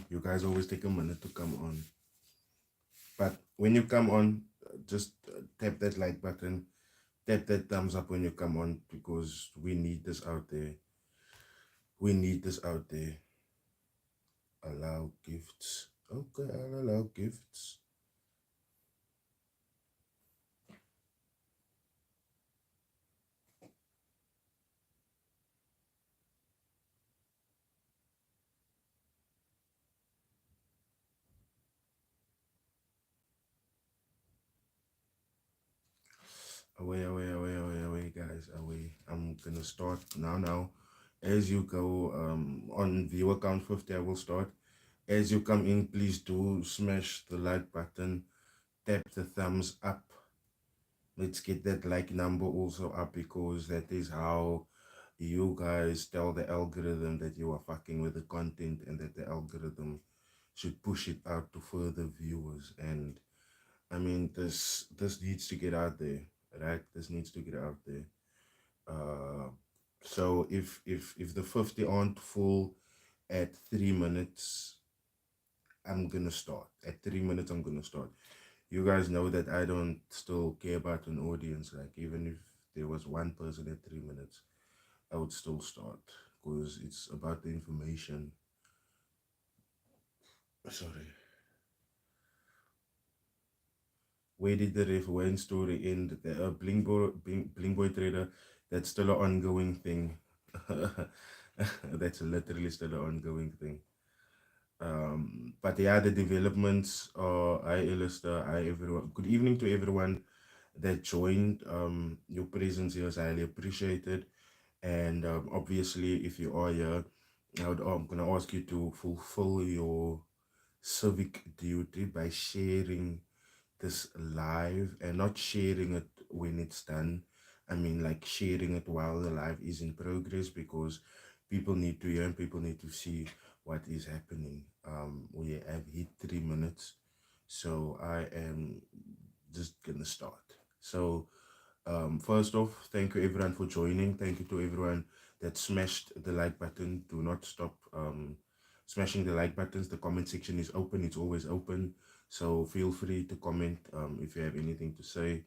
You guys always take a minute to come on. But when you come on, just tap that like button, tap that thumbs up when you come on, because we need this out there. We need this out there. Allow gifts. Okay, I'll allow gifts. Away, guys, away. I'm gonna start now. As you go on viewer count 50, I will start. As you come in, please do smash the like button, tap the thumbs up. Let's get that like number also up, because that is how you guys tell the algorithm that you are fucking with the content, and that the algorithm should push it out to further viewers. And I mean, this needs to get out there, right? This needs to get out there. Uh, so if the 50 aren't full at 3 minutes, I'm gonna start. At 3 minutes, I'm gonna start. You guys know that I don't still care about an audience. Like, even if there was one person at 3 minutes, I would still start, because it's about the information. Sorry. Where did the Ref Wayne story end? The Bling Boy Trader, that's still an ongoing thing. That's literally still an ongoing thing. But yeah, the developments are, hi Alistair, hi everyone. Good evening to everyone that joined. Your presence here is highly appreciated. And obviously, if you are here, I'm going to ask you to fulfill your civic duty by sharing this live, and not sharing it when it's done. I mean, like, sharing it while the live is in progress, because people need to hear and people need to see what is happening. We have hit 3 minutes, so I am just gonna start. So first off, thank you everyone for joining. Thank you to everyone that smashed the like button. Do not stop smashing the like buttons. The comment section is open. It's always open. So feel free to comment if you have anything to say.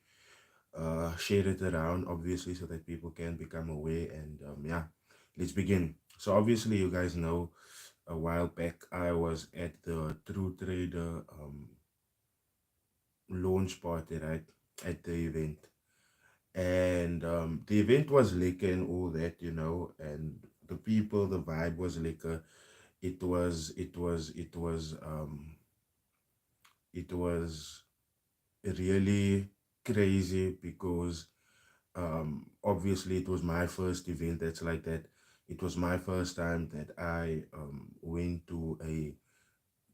Share it around, obviously, so that people can become aware. And yeah, let's begin. So obviously, you guys know, a while back I was at the Trutrader launch party, right, at the event. And the event was liquor and all that, and the people, the vibe was liquor. It was really crazy, because obviously it was my first event that's like that. It was my first time that I went to a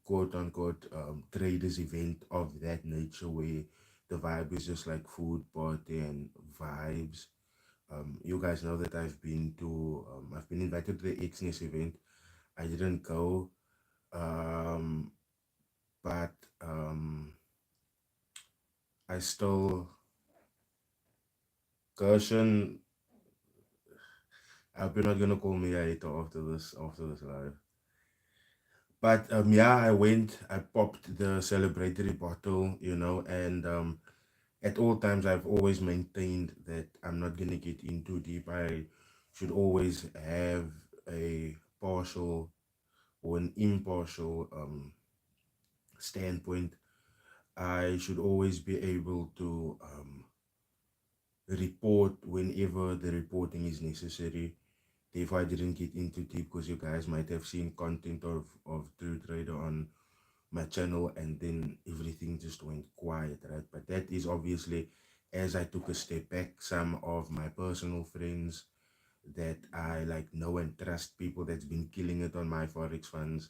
quote unquote traders event of that nature, where the vibe is just like food, party, and vibes. You guys know that I've been invited to the Xness event. I didn't go, um, but I still, Gershon, I hope you're not gonna call me a hater after this live. But yeah, I popped the celebratory bottle, and at all times I've always maintained that I'm not gonna get in too deep. I should always have a partial or an impartial standpoint. I should always be able to report whenever the reporting is necessary. Therefore, I didn't get into deep, because you guys might have seen content of True Trader on my channel, and then everything just went quiet, right? But that is obviously as I took a step back. Some of my personal friends that I like know and trust, people that's been killing it on my forex funds,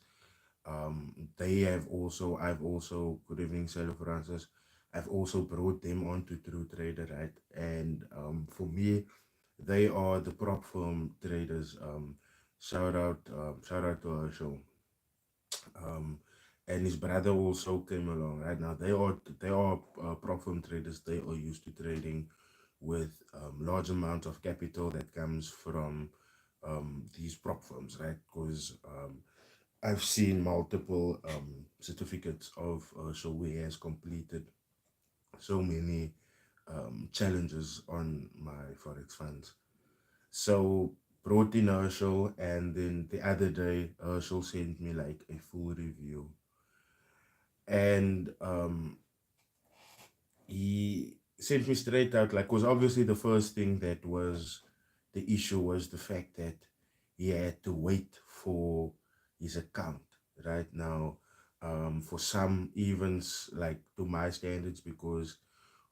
I've also, good evening, Sally Francis. I've also brought them onto Trutrader, right? And for me, they are the prop firm traders. Shout out to our show. Um, and his brother also came along. Right now, they are prop firm traders. They are used to trading with large amounts of capital that comes from these prop firms, right? Because I've seen multiple certificates of so he has completed so many challenges on my forex funds. So brought in Herschel, and then the other day Herschel sent me like a full review, and he sent me straight out like, because obviously the first thing that was the issue was the fact that he had to wait for his account right now, for some events, like to my standards, because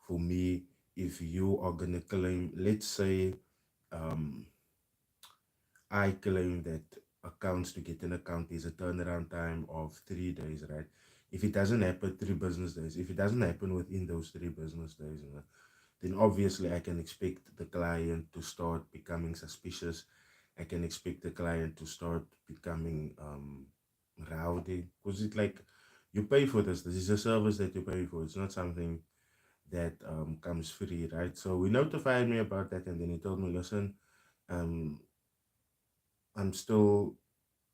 for me, if you are gonna claim, let's say um I claim that accounts, to get an account, is a turnaround time of 3 days, right? If it doesn't happen 3 business days, if it doesn't happen within those 3 business days, then obviously I can expect the client to start becoming suspicious. I can expect the client to start becoming rowdy, because it's like, you pay for this. This is a service that you pay for. It's not something that comes free, right? So he notified me about that, and then he told me, listen, um, I'm still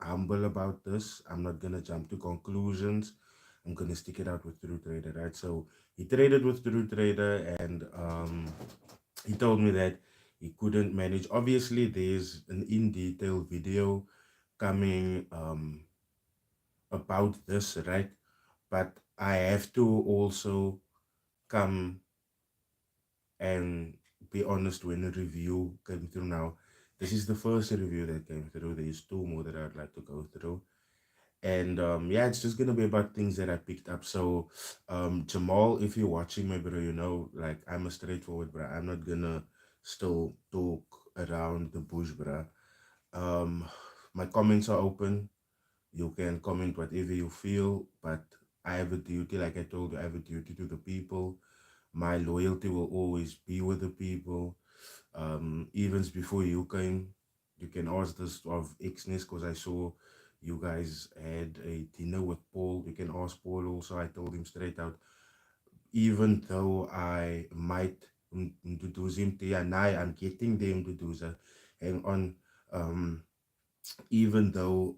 humble about this. I'm not gonna jump to conclusions. I'm gonna stick it out with Trutrader, right? So he traded with Trutrader, and he told me that he couldn't manage. Obviously, there's an in detail video coming about this, right? But I have to also come and be honest. When a review came through now, this is the first review that came through. There's two more that I'd like to go through. And yeah, it's just gonna be about things that I picked up. So Jamal, if you're watching my bro, like, I'm a straightforward bro. I'm not gonna still talk around the bush, bro. um my comments are open. You can comment whatever you feel, but I have a duty. Like I told you, I have a duty to the people. My loyalty will always be with the people. Events before you came, you can ask this of Xness, because I saw you guys had a dinner with Paul. You can ask Paul also. I told him straight out, even though I might introduce him to you, and I'm getting them to do that. Hang on. um Even though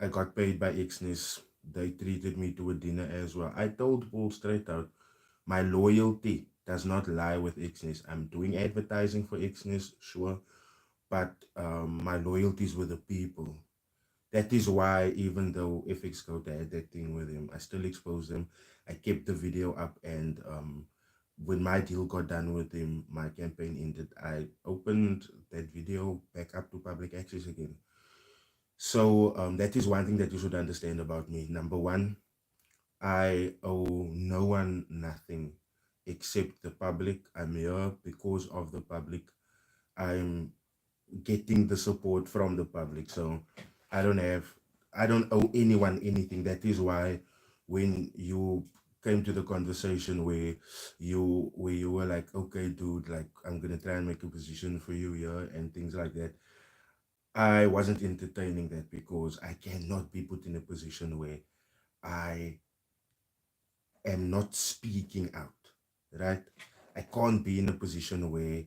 I got paid by Xness, they treated me to a dinner as well. I told Paul straight out, my loyalty does not lie with Xness. I'm doing advertising for Xness, sure, but my loyalties with the people. That is why, even though FX Code had that thing with him, I still exposed him. I kept the video up, and when my deal got done with him, my campaign ended. I opened that video back up to public access again. So that is one thing that you should understand about me. Number one, I owe no one nothing except the public. I'm here because of the public. I'm getting the support from the public. So I don't have, I don't owe anyone anything. That is why when you came to the conversation where you were like, okay, dude, like, I'm gonna try and make a position for you here and things like that, I wasn't entertaining that, because I cannot be put in a position where I am not speaking out, right? I can't be in a position where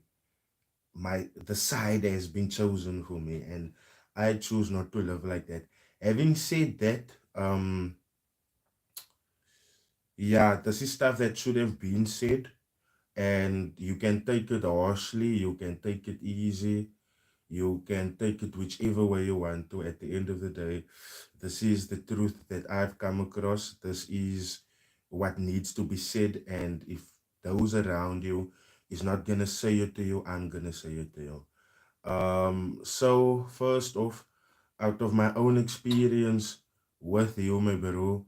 the side has been chosen for me, and I choose not to live like that. Having said that, yeah, this is stuff that should have been said, and you can take it harshly, you can take it easy, you can take it whichever way you want to. At the end of the day, this is the truth that I've come across. This is what needs to be said, and if those around you is not gonna say it to you, I'm gonna say it to you. So first off, out of my own experience with you, my bro,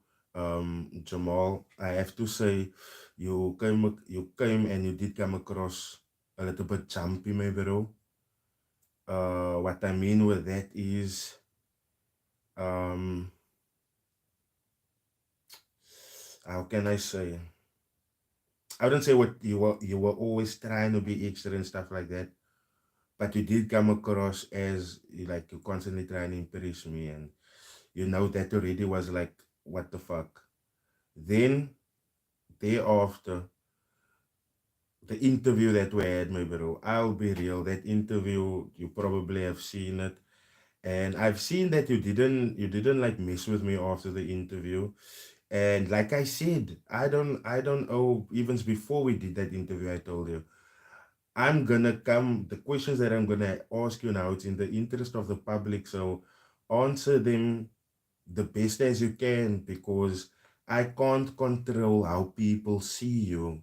Jamal, I have to say, you came and you did come across a little bit jumpy, my bro. What I mean with that is, um, how can I say? I wouldn't say what you were always trying to be extra and stuff like that, but you did come across as like you constantly trying to impress me, and that already was like, what the fuck. Then thereafter, the interview that we had, my bro, I'll be real. That interview, you probably have seen it, and I've seen that you didn't like mess with me after the interview. And like I said, I don't know. Even before we did that interview, I told you I'm gonna come. The questions that I'm gonna ask you now, it's in the interest of the public, so answer them the best as you can, because I can't control how people see you.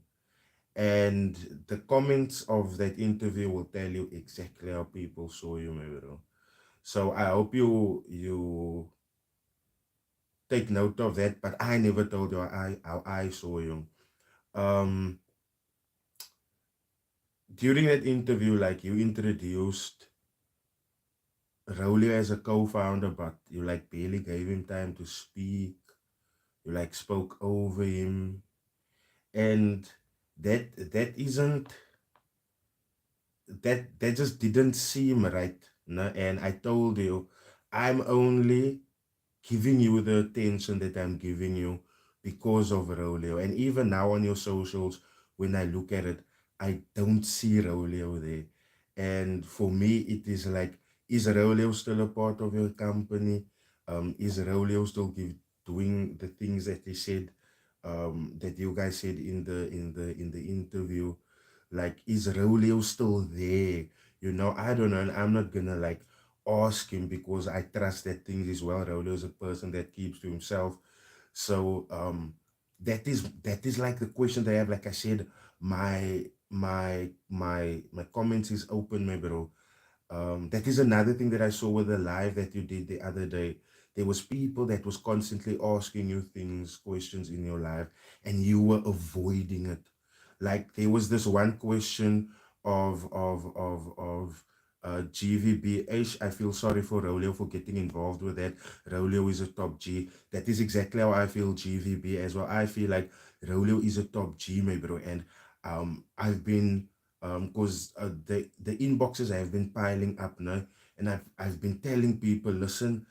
And the comments of that interview will tell you exactly how people saw you, my bro. So I hope you take note of that. But I never told you how I saw you. Um, During that interview, like you introduced Rolio as a co-founder, but you like barely gave him time to speak. You like spoke over him, and that isn't that just didn't seem right. No? And I told you, I'm only giving you the attention that I'm giving you because of Rolio. And even now on your socials, when I look at it, I don't see Rolio there. And for me, it is like, is Rolio still a part of your company? Is Rolio still doing the things that he said, that you guys said in the interview? Like, is Rolio still there? I don't know, and I'm not gonna like ask him because I trust that things is well. Rolio is a person that keeps to himself. So that is like the question that I have. Like I said, my comments is open, my bro. That is another thing that I saw with the live that you did the other day. There was people that was constantly asking you questions in your life, and you were avoiding it. Like there was this one question of GVBH. I feel sorry for Rolio for getting involved with that. Rolio is a top G. That is exactly how I feel GVB as well. I feel like Rolio is a top G, my bro. And I've been because the inboxes have been piling up now, and I've been telling people, listen,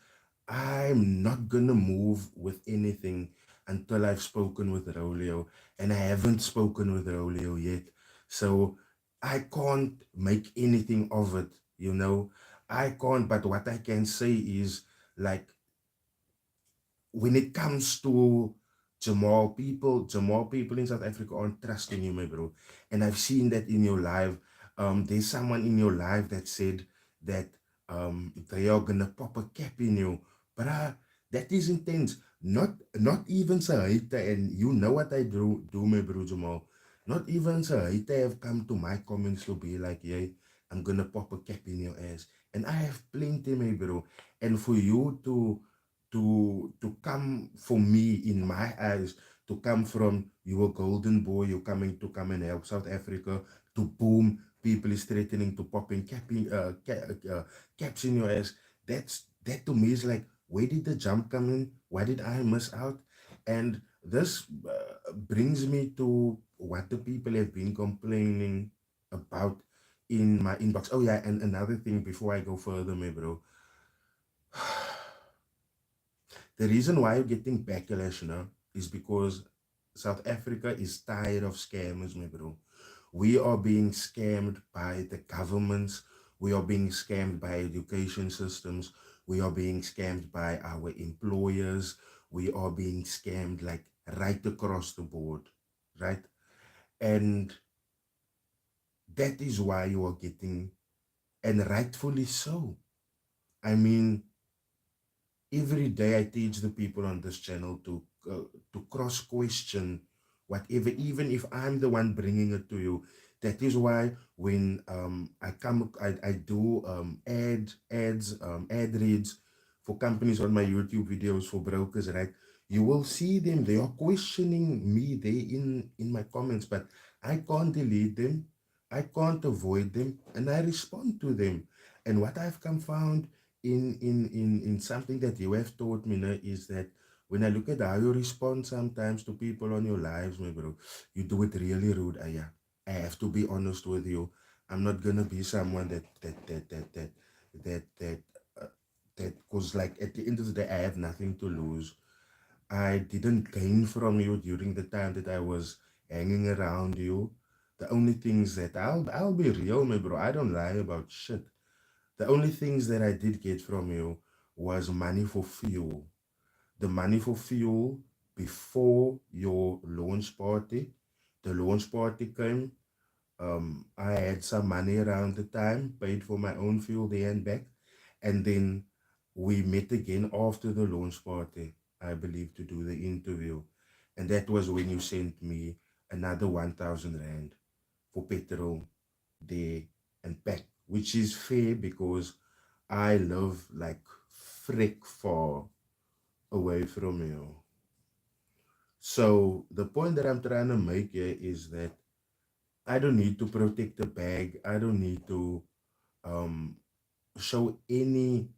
I'm not gonna move with anything until I've spoken with Rolio, and I haven't spoken with Rolio yet, so I can't make anything of it. I can't. But what I can say is, like, when it comes to Jamal people in South Africa aren't trusting you, my bro. And I've seen that in your live. There's someone in your life that said that they are gonna pop a cap in you. Bruh, that is intense. Not even Sahita, and you know what I do, my bro Jamal. Not even Sahita have come to my comments to be like, yeah, I'm gonna pop a cap in your ass. And I have plenty, my bro. And for you to come, for me in my eyes, to come from you a golden boy, you're coming to come and help South Africa, to boom, people is threatening to pop in caps in your ass. That to me is like, where did the jump come in? Why did I miss out? And this brings me to what the people have been complaining about in my inbox. Oh yeah, and another thing before I go further, my bro. The reason why you're getting backlash now is because South Africa is tired of scammers, my bro. We are being scammed by the governments. We are being scammed by education systems. We are being scammed by our employers. We are being scammed like right across the board, right? And that is why you are getting, and rightfully so. I mean, every day I teach the people on this channel to cross question whatever, even if I'm the one bringing it to you. That is why when I do ad reads for companies on my YouTube videos for brokers, right? You will see them. They are questioning me there in my comments, but I can't delete them. I can't avoid them, and I respond to them. And what I've come found in something that you have taught me now is that when I look at how you respond sometimes to people on your lives, my bro, you do it really rude. Yeah, I have to be honest with you. I'm not gonna be someone that uh, that because like at the end of the day, I have nothing to lose. I didn't gain from you during the time that I was hanging around you. The only things that I'll be real, my bro. I don't lie about shit. The only things that I did get from you was money for fuel. The money for fuel before your launch party. The launch party came. I had some money around the time, paid for my own fuel there and back. And then we met again after the launch party, I believe, to do the interview. And that was when you sent me another 1,000 Rand for petrol there and back, which is fair because I live like frick far away from you. So the point that I'm trying to make here is that I don't need to protect the bag. I don't need to um show any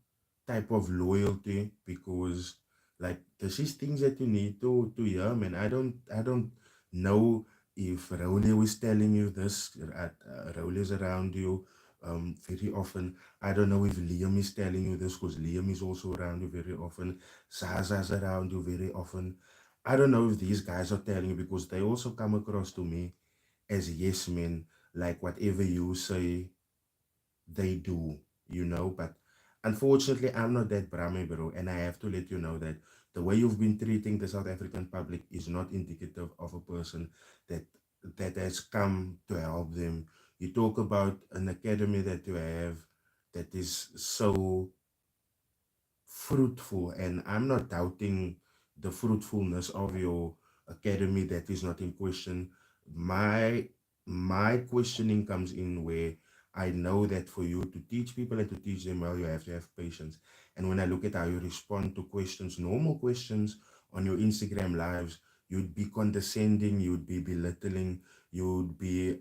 type of loyalty because like this is things that you need to hear, man. I don't know if Rolio is telling you this. Rolio is around you very often. I don't know if Liam is telling you this because Liam is also around you very often. Zaza's around you very often. I don't know if these guys are telling you because they also come across to me as yes men, like whatever you say they do, but unfortunately, I'm not that Brahmi, bro, and I have to let you know that the way you've been treating the South African public is not indicative of a person that that has come to help them. You talk about an academy that you have that is so fruitful, and I'm not doubting the fruitfulness of your academy. That is not in question. My questioning comes in where I know that for you to teach people and to teach them well, you have to have patience. And when I look at how you respond to questions, normal questions on your Instagram lives, you'd be condescending, you'd be belittling, you'd be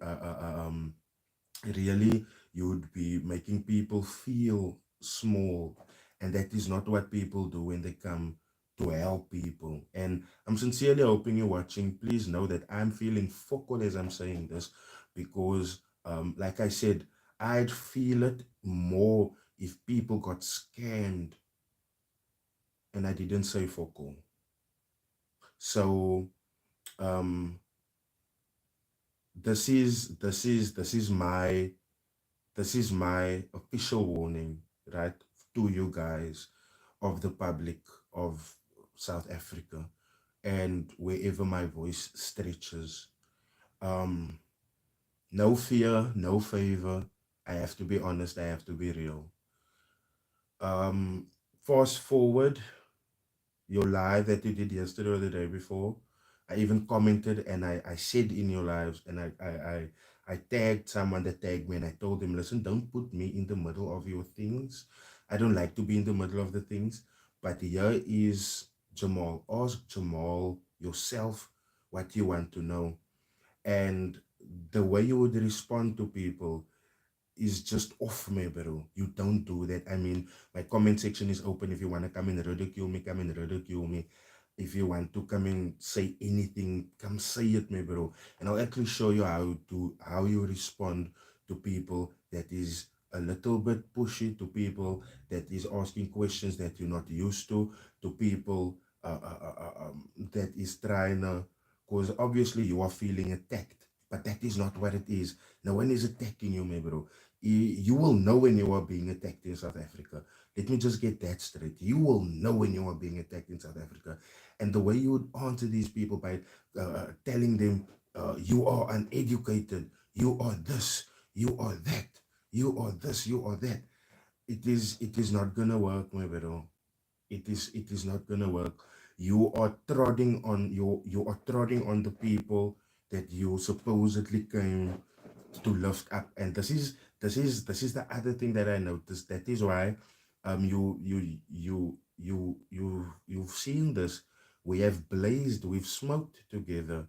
really you would be making people feel small, and that is not what people do when they come to help people. And I'm sincerely hoping you're watching. Please know that I'm feeling focal as I'm saying this because like I said, I'd feel it more if people got scammed and I didn't say focal. So um this is my official warning, right, to you guys, of the public of South Africa and wherever my voice stretches. Um, no fear, no favor. I have to be honest, I have to be real. Um, Fast forward your live that you did yesterday or the day before. I even commented and I said in your lives and I tagged someone that tagged me and I told them, listen, don't put me in the middle of your things. I don't like to be in the middle of the things. But here is Jamal. Ask Jamal yourself what you want to know. And the way you would respond to people is just off me, bro. You don't do that. I mean, my comment section is open. If you want to come and ridicule me, come and ridicule me. If you want to come and say anything, come say it, me, bro. And I'll actually show you how you respond to people that is a little bit pushy, to people that is asking questions that you're not used to people that is trying to, because obviously you are feeling attacked, but that is not what it is. No one is attacking you, me, bro. You will know when you are being attacked in South Africa. Let me just get that straight. You will know when you are being attacked in South Africa. And the way you would answer these people by telling them, you are uneducated, you are this, you are that, you are this, you are that. It is not gonna work, my bro. It is not gonna work. You are treading on the people that you supposedly came to lift up. And this is the other thing that I noticed. That is why you've seen this. We have blazed, we've smoked together.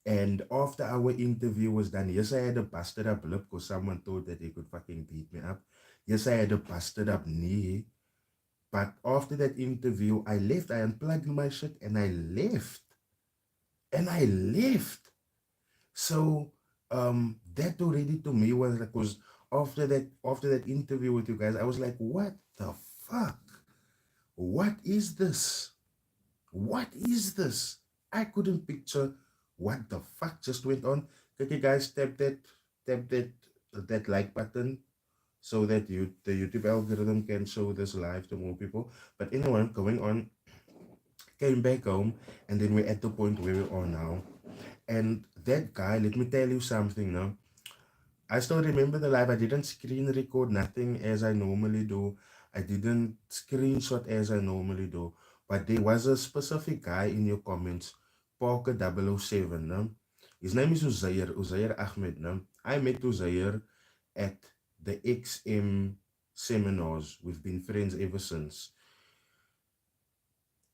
And after our interview was done, yes, I had a busted up lip because someone thought that they could fucking beat me up. Yes, I had a busted up knee. But after that interview, I left. I unplugged my shit and I left. And I left. So that already to me was like, because after that interview with you guys, I was like, what the fuck? What is this? What is this? I couldn't picture what the fuck just went on. Can you guys tap that like button so that the YouTube algorithm can show this live to more people. But anyway, going on, came back home, and then we're at the point where we are now. And that guy, let me tell you something now. I still remember the live. I didn't screen record nothing as I normally do. I didn't screenshot as I normally do. But there was a specific guy in your comments, Parker 007. No? His name is Uzair Ahmed. No? I met Uzair at the XM seminars. We've been friends ever since.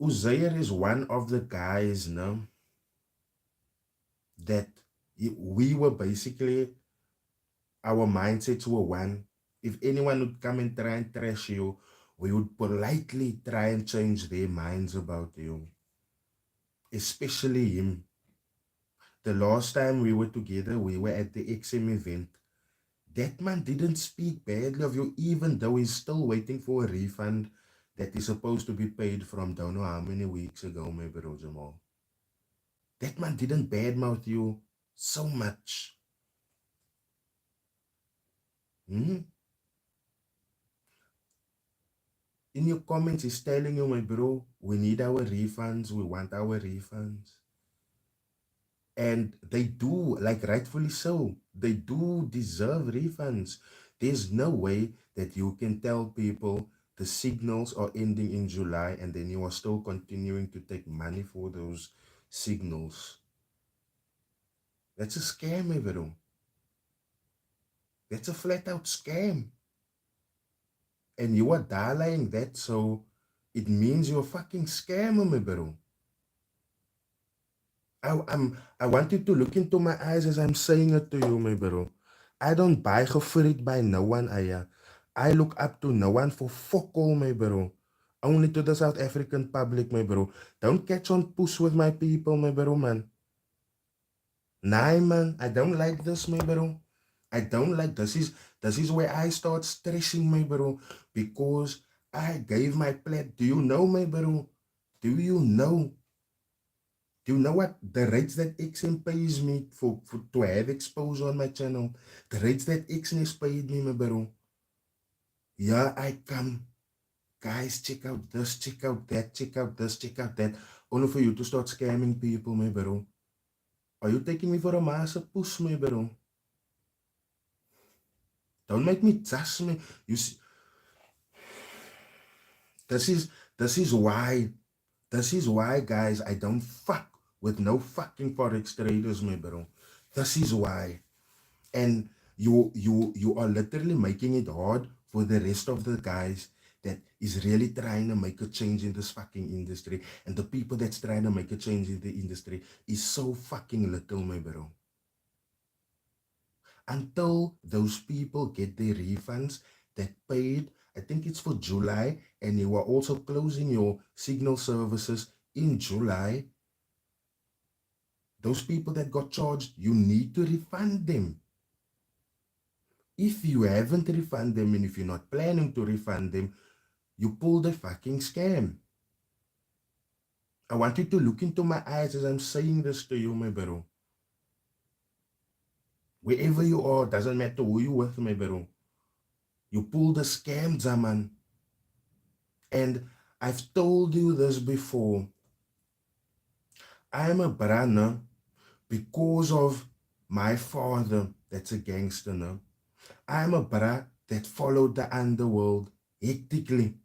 Uzair is one of the guys, no, that we were basically, our mindsets were one. If anyone would come and try and trash you, we would politely try and change their minds about you. Especially him. The last time we were together, we were at the XM event. That man didn't speak badly of you, even though he's still waiting for a refund that is supposed to be paid from don't know how many weeks ago, my bro Jamal. That man didn't badmouth you so much. Hmm? In your comments, he's telling you, my bro, we need our refunds, we want our refunds. And they do, like rightfully so, they do deserve refunds. There's no way that you can tell people the signals are ending in July and then you are still continuing to take money for those signals. That's a scam, my bro. That's a flat out scam. And you are dialing that, so it means you're a fucking scammer, my bro. I want you to look into my eyes as I'm saying it to you, my bro. I don't buy gefrit by no one, Aya. I look up to no one for fuck all, my bro. Only to the South African public, my bro. Don't catch on push with my people, my bro, man. Nah, man. I don't like this, my bro. I don't like this is where I start stressing, my bro, because I gave my plat. Do you know, my bro? Do you know? Do you know what the rates that XM pays me for to have exposure on my channel? The rates that XM has paid me, my bro. Yeah, I come. Guys, check out this, check out that, check out this, check out that. Only for you to start scamming people, my bro. Are you taking me for a massive push, my bro? Don't make me trust me. You see, this is this is why this is why, guys, I don't fuck with no fucking forex traders, my bro. This is why. And you are literally making it hard for the rest of the guys that is really trying to make a change in this fucking industry. And the people that's trying to make a change in the industry is so fucking little, my bro. Until those people get their refunds that paid, I think it's for July, and you are also closing your signal services in July. Those people that got charged, you need to refund them. If you haven't refunded them and if you're not planning to refund them, you pulled a fucking scam. I want you to look into my eyes as I'm saying this to you, my bro. Wherever you are, doesn't matter who you with, my bro. You pulled a scam, Zaman. And I've told you this before. I'm a brother because of my father that's a gangster now. I'm a bra that followed the underworld hectically.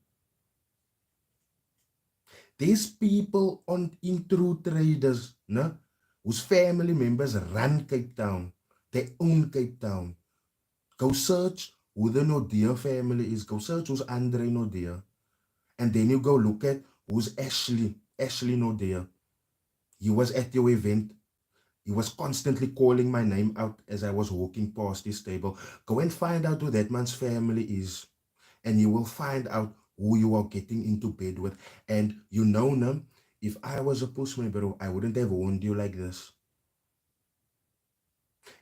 These people in Trutraderfund, no, whose family members run Cape Town, they own Cape Town. Go search who the Nodia family is. Go search who's Andre Nodia. And then you go look at who's Ashley Nodia. He was at your event. He was constantly calling my name out as I was walking past his table. Go and find out who that man's family is. And you will find out who you are getting into bed with. And you know, Nam, if I was a pushman, bro, I wouldn't have warned you like this.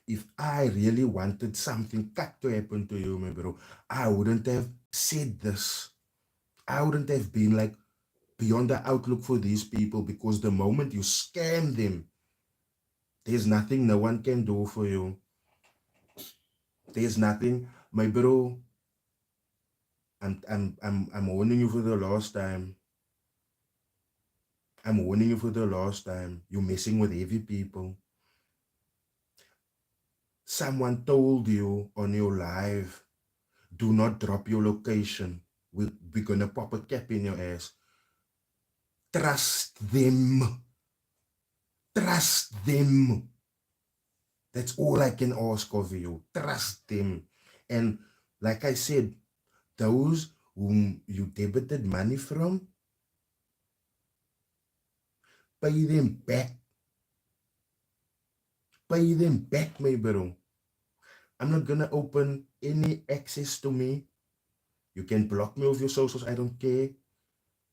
If I really wanted something cut to happen to you, my bro, I wouldn't have said this. I wouldn't have been like beyond the outlook for these people, because the moment you scam them, there's nothing no one can do for you. There's nothing, my bro. I'm warning you for the last time. I'm warning you for the last time. You're messing with heavy people. Someone told you on your live, do not drop your location. We're gonna pop a cap in your ass. Trust them. Trust them. That's all I can ask of you. Trust them. And like I said, those whom you debited money from, pay them back. Pay them back, my bro. I'm not gonna open any access to me. You can block me off your socials, I don't care.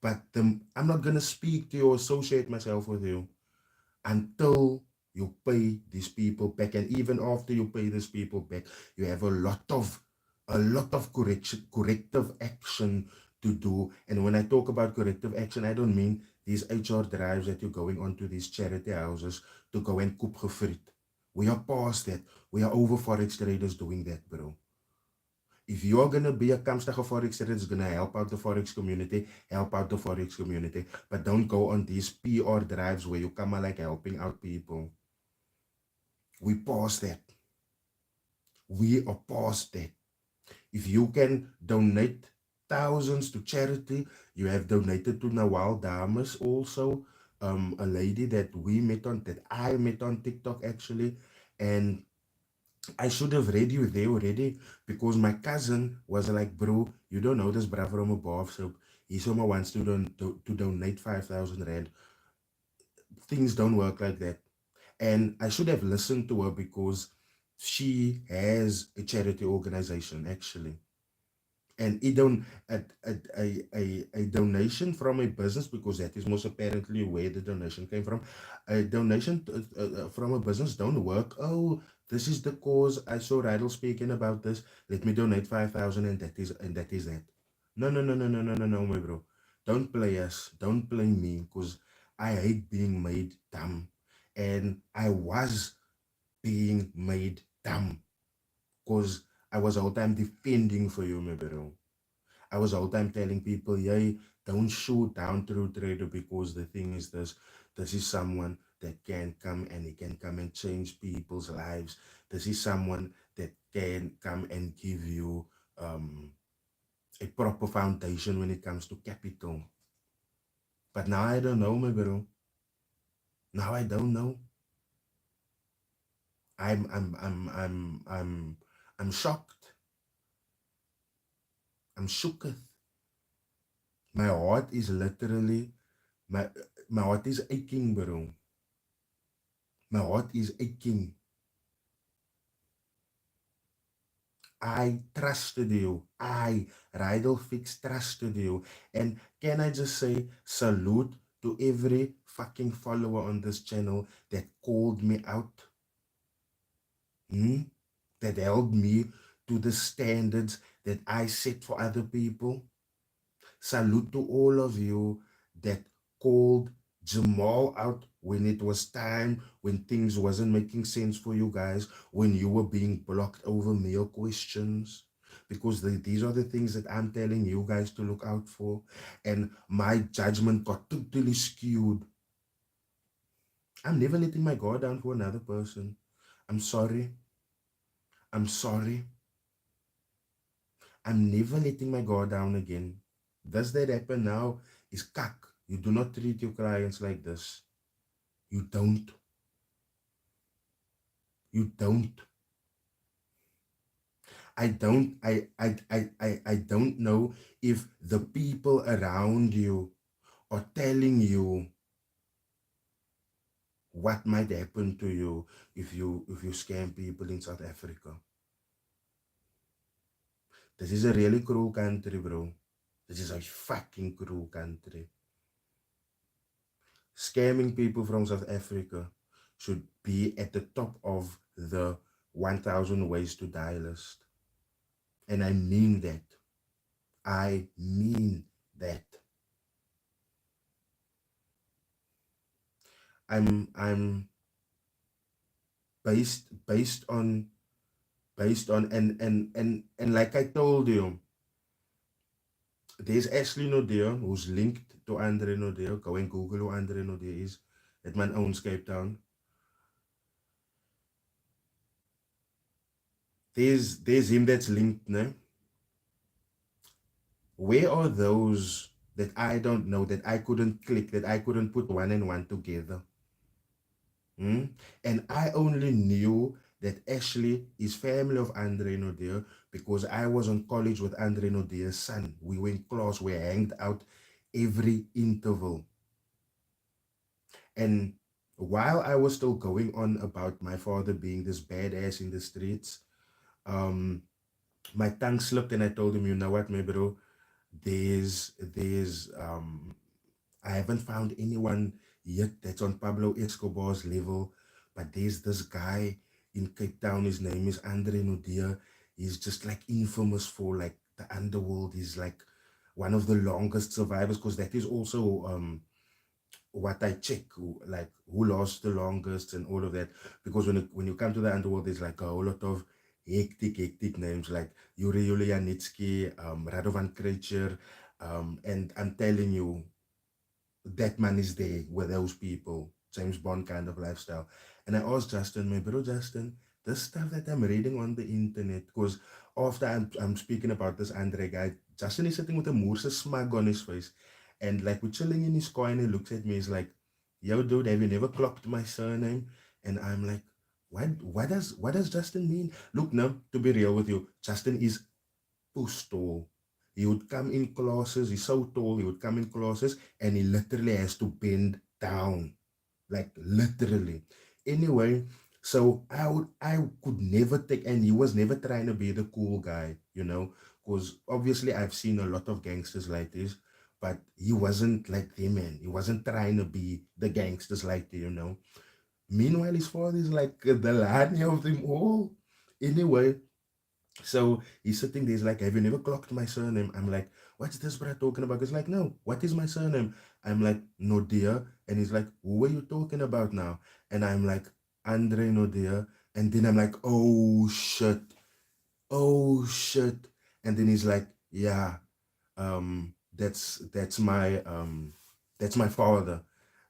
But I'm not gonna speak to you or associate myself with you until you pay these people back. And even after you pay these people back, you have a lot of corrective action to do. And when I talk about corrective action, I don't mean these HR drives that you're going onto these charity houses to go and koop gefriet. We are past that. We are over forex traders doing that, bro. If you're gonna be a Kamstige forex trader, it's gonna help out the forex community, help out the forex community. But don't go on these PR drives where you come like helping out people. We past that. We are past that. If you can donate thousands to charity, you have donated to Nawal Damas also, a lady that I met on TikTok actually, and I should have read you there already, because my cousin was like, bro, you don't know this brother from above, so he someone wants to donate 5,000 rand. Things don't work like that. And I should have listened to her, because she has a charity organization actually. And it don't a donation from a business, because that is most apparently where the donation came from. A donation from a business don't work. Oh, this is the cause. I saw Rydell speaking about this. Let me donate 5,000, and that is that. No, no, no, no, no, no, no, no, my bro. Don't play us. Don't play me, because I hate being made dumb, and I was being made dumb, because I was all time defending for you, my bro. I was all time telling people, yeah, don't shoot down Trutrader, because the thing is this is someone that can come, and he can come and change people's lives. This is someone that can come and give you a proper foundation when it comes to capital. But now I don't know, my bro. Now I don't know. I'm I'm I'm I'm I'm I'm shocked. I'm shooketh. My heart is literally my my heart is aching, bro. My heart is aching. I trusted you. Rydell Fix, trusted you. And can I just say, salute to every fucking follower on this channel that called me out, that held me to the standards that I set for other people. Salute to all of you that called Jamal out when it was time, when things wasn't making sense for you guys, when you were being blocked over mail questions. Because these are the things that I'm telling you guys to look out for. And my judgment got totally skewed. I'm never letting my guard down for another person. I'm sorry. I'm sorry. I'm never letting my guard down again. Does that happen now? Is kak. You do not treat your clients like this. You don't. You don't. I don't know if the people around you are telling you what might happen to you if you scam people in South Africa. This is a really cruel country, bro. This is a fucking cruel country. Scamming people from South Africa should be at the top of the 1000 ways to die list. And I mean that. I mean that. I'm based on and like I told you, there's Ashley Nodea who's linked to Andre Nodea. Go and Google who Andre Nodea is. That man owns Cape Town. There's him that's linked now. Where are those that I don't know, that I couldn't click, that I couldn't put one and one together? And I only knew that Ashley is family of Andre Nodea because I was on college with Andre Nodea's son. We were in class, we hanged out every interval. And while I was still going on about my father being this badass in the streets, my tongue slipped and I told him, you know what, my bro, there's I haven't found anyone yet that's on Pablo Escobar's level, but there's this guy in Cape Town. His name is Andre Nodea. He's just like infamous for like the underworld. He's like one of the longest survivors because that is also what I check, like who lost the longest and all of that. Because when you come to the underworld, there's like a whole lot of hectic names like Yuri Yulianitsky, Radovan Krecher, and I'm telling you, that man is there with those people, James Bond kind of lifestyle. And I asked Justin, my bro Justin, this stuff that I'm reading on the internet, because after I'm speaking about this Andre guy, Justin is sitting with a Moorse smug on his face. And like we're chilling in his car and he looks at me, he's like, yo dude, have you never clocked my surname? And I'm like, what does Justin mean? Look now, to be real with you, Justin is push tall. He would come in classes, he's so tall, he would come in classes and he literally has to bend down. Like literally. Anyway, so I could never take, and he was never trying to be the cool guy, because obviously I've seen a lot of gangsters like this, but he wasn't like them, man. He wasn't trying to be the gangsters like they. Meanwhile, his father is like the Lani of them all. Anyway, so he's sitting there, he's like, have you never clocked my surname? I'm like, what's this bro talking about? He's like, no, what is my surname? I'm like, Nodea. And he's like, who are you talking about now? And I'm like, Andre Nodea. And then I'm like, oh shit. Oh shit. And then he's like, yeah, that's my father.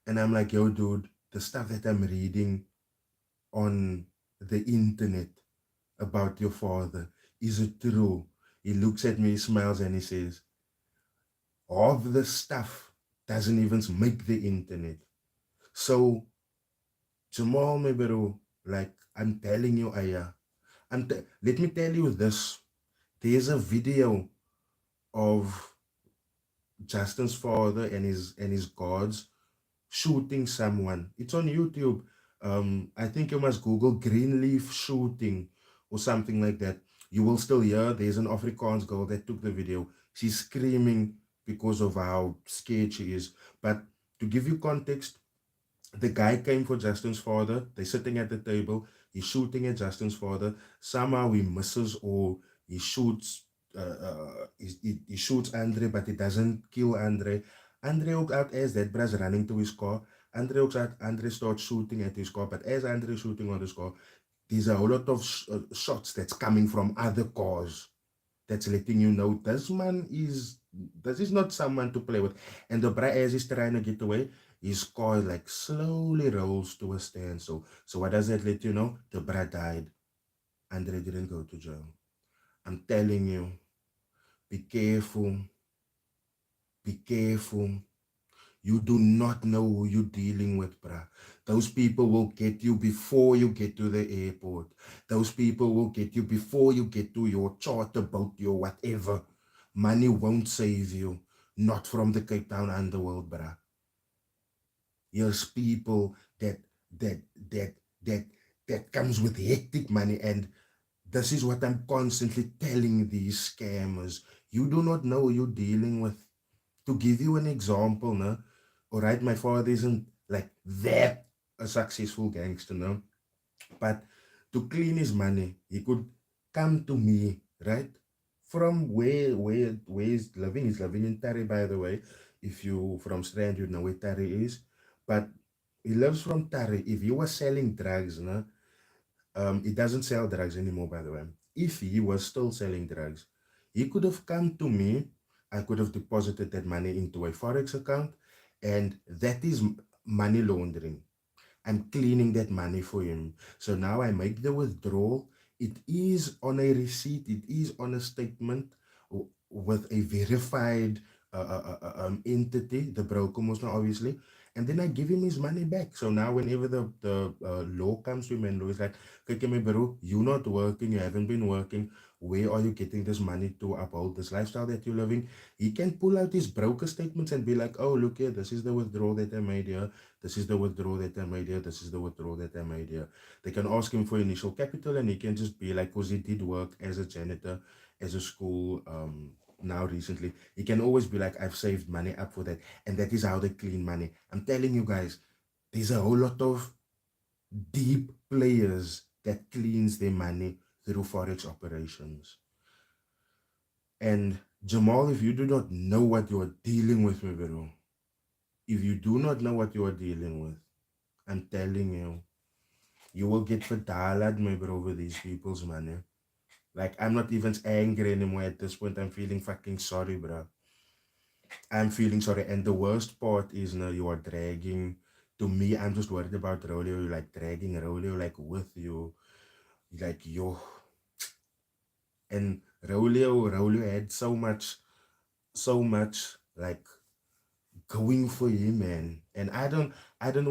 And I'm like, yo, dude, the stuff that I'm reading on the internet about your father, is it true? He looks at me, smiles, and he says, all of the stuff doesn't even make the internet. So, Jamal, my bro, like, I'm telling you, Aya, let me tell you this. There's a video of Justin's father and his gods shooting someone. It's on YouTube. I think you must Google Greenleaf shooting or something like that. You will still hear there's an Afrikaans girl that took the video. She's screaming because of how scared she is. But to give you context, the guy came for Justin's father. They're sitting at the table. He's shooting at Justin's father. Somehow he misses, or he shoots. He shoots Andre, but he doesn't kill Andre. Andre ook out as that bra's running to his car. Andre ook out. Andre starts shooting at his car, but as Andre is shooting on his car, there's a whole lot of shots that's coming from other cars. That's letting you know this is not someone to play with. And the bra, as he's trying to get away, his car like slowly rolls to a standstill. So what does that let you know? The bra died. Andre didn't go to jail. I'm telling you, be careful. Be careful. You do not know who you're dealing with, bruh. Those people will get you before you get to the airport. Those people will get you before you get to your charter boat, your whatever. Money won't save you. Not from the Cape Town underworld, bruh. Here's people that that that that that comes with hectic money, and This is what I'm constantly telling these scammers. You do not know who you're dealing with. To give you an example, no? All right, my father isn't like that a successful gangster, no? But to clean his money, he could come to me, right? From where he's living. He's living in Tari, by the way. If you from Strand, you know where Tari is. But he lives from Tari. If you were selling drugs, no, he doesn't sell drugs anymore, by the way. If he was still selling drugs, he could have come to me. I could have deposited that money into a forex account, and that is money laundering. I'm cleaning that money for him. So now I make the withdrawal. It is on a receipt, it is on a statement with a verified entity, the broker most now obviously. And then I give him his money back. So now whenever the law comes to him and law is like, okay, my bro, you're not working, you haven't been working. Where are you getting this money to uphold this lifestyle that you're living? He can pull out his broker statements and be like, oh, look here, this is the withdrawal that I made here. This is the withdrawal that I made here. This is the withdrawal that I made here. They can ask him for initial capital and he can just be like, because he did work as a janitor, as a school, now recently. He can always be like, I've saved money up for that. And that is how they clean money. I'm telling you guys, there's a whole lot of deep players that cleans their money through forex operations. And Jamal, if you do not know what you are dealing with, my bro, if you do not know what you are dealing with, I'm telling you, you will get fatalaed, my bro, over these people's money. Like, I'm not even angry anymore at this point. I'm feeling fucking sorry, bro. I'm feeling sorry. And the worst part is now you are dragging. To me, I'm just worried about Rolio. You're like dragging Rolio like with you. Like, yo. And Rolio had so much like going for him, man. And I don't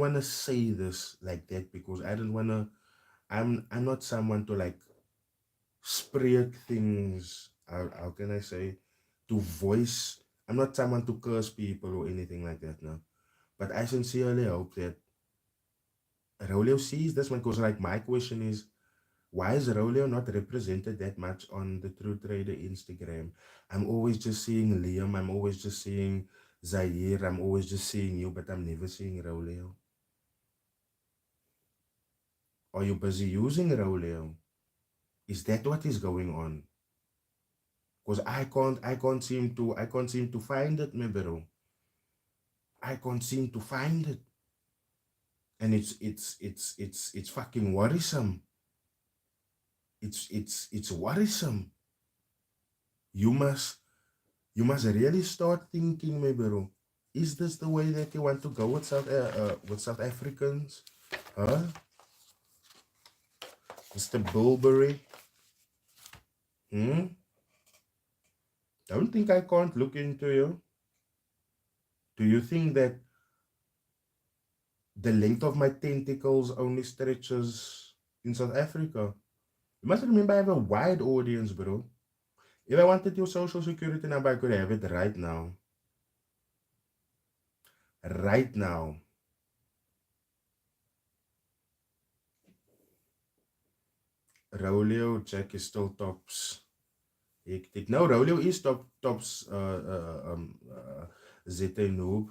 want to say this like that because I don't want to, I'm not someone to like spreek things, how can I say, to voice. I'm not someone to curse people or anything like that, no. But I sincerely hope that Rolio sees this one because, like, my question is, why is Rolio not represented that much on the True Trader Instagram? I'm always just seeing Liam, I'm always just seeing Zaire, I'm always just seeing you, but I'm never seeing Rolio. Are you busy using Rolio? Is that what is going on? Because I can't seem to find it, my bro. I can't seem to find it. And it's fucking worrisome. It's worrisome. You must you must really start thinking, my bro. Is this the way that you want to go with South Africans? Huh? Mr. Bulbury? Hmm? Don't think I can't look into you. Do you think that the length of my tentacles only stretches in South Africa? You must remember I have a wide audience, bro. If I wanted your social security number, I could have it right now. Right now. Rolio, Jack is still tops. Hectic. No, Rolio is tops ZT Noob.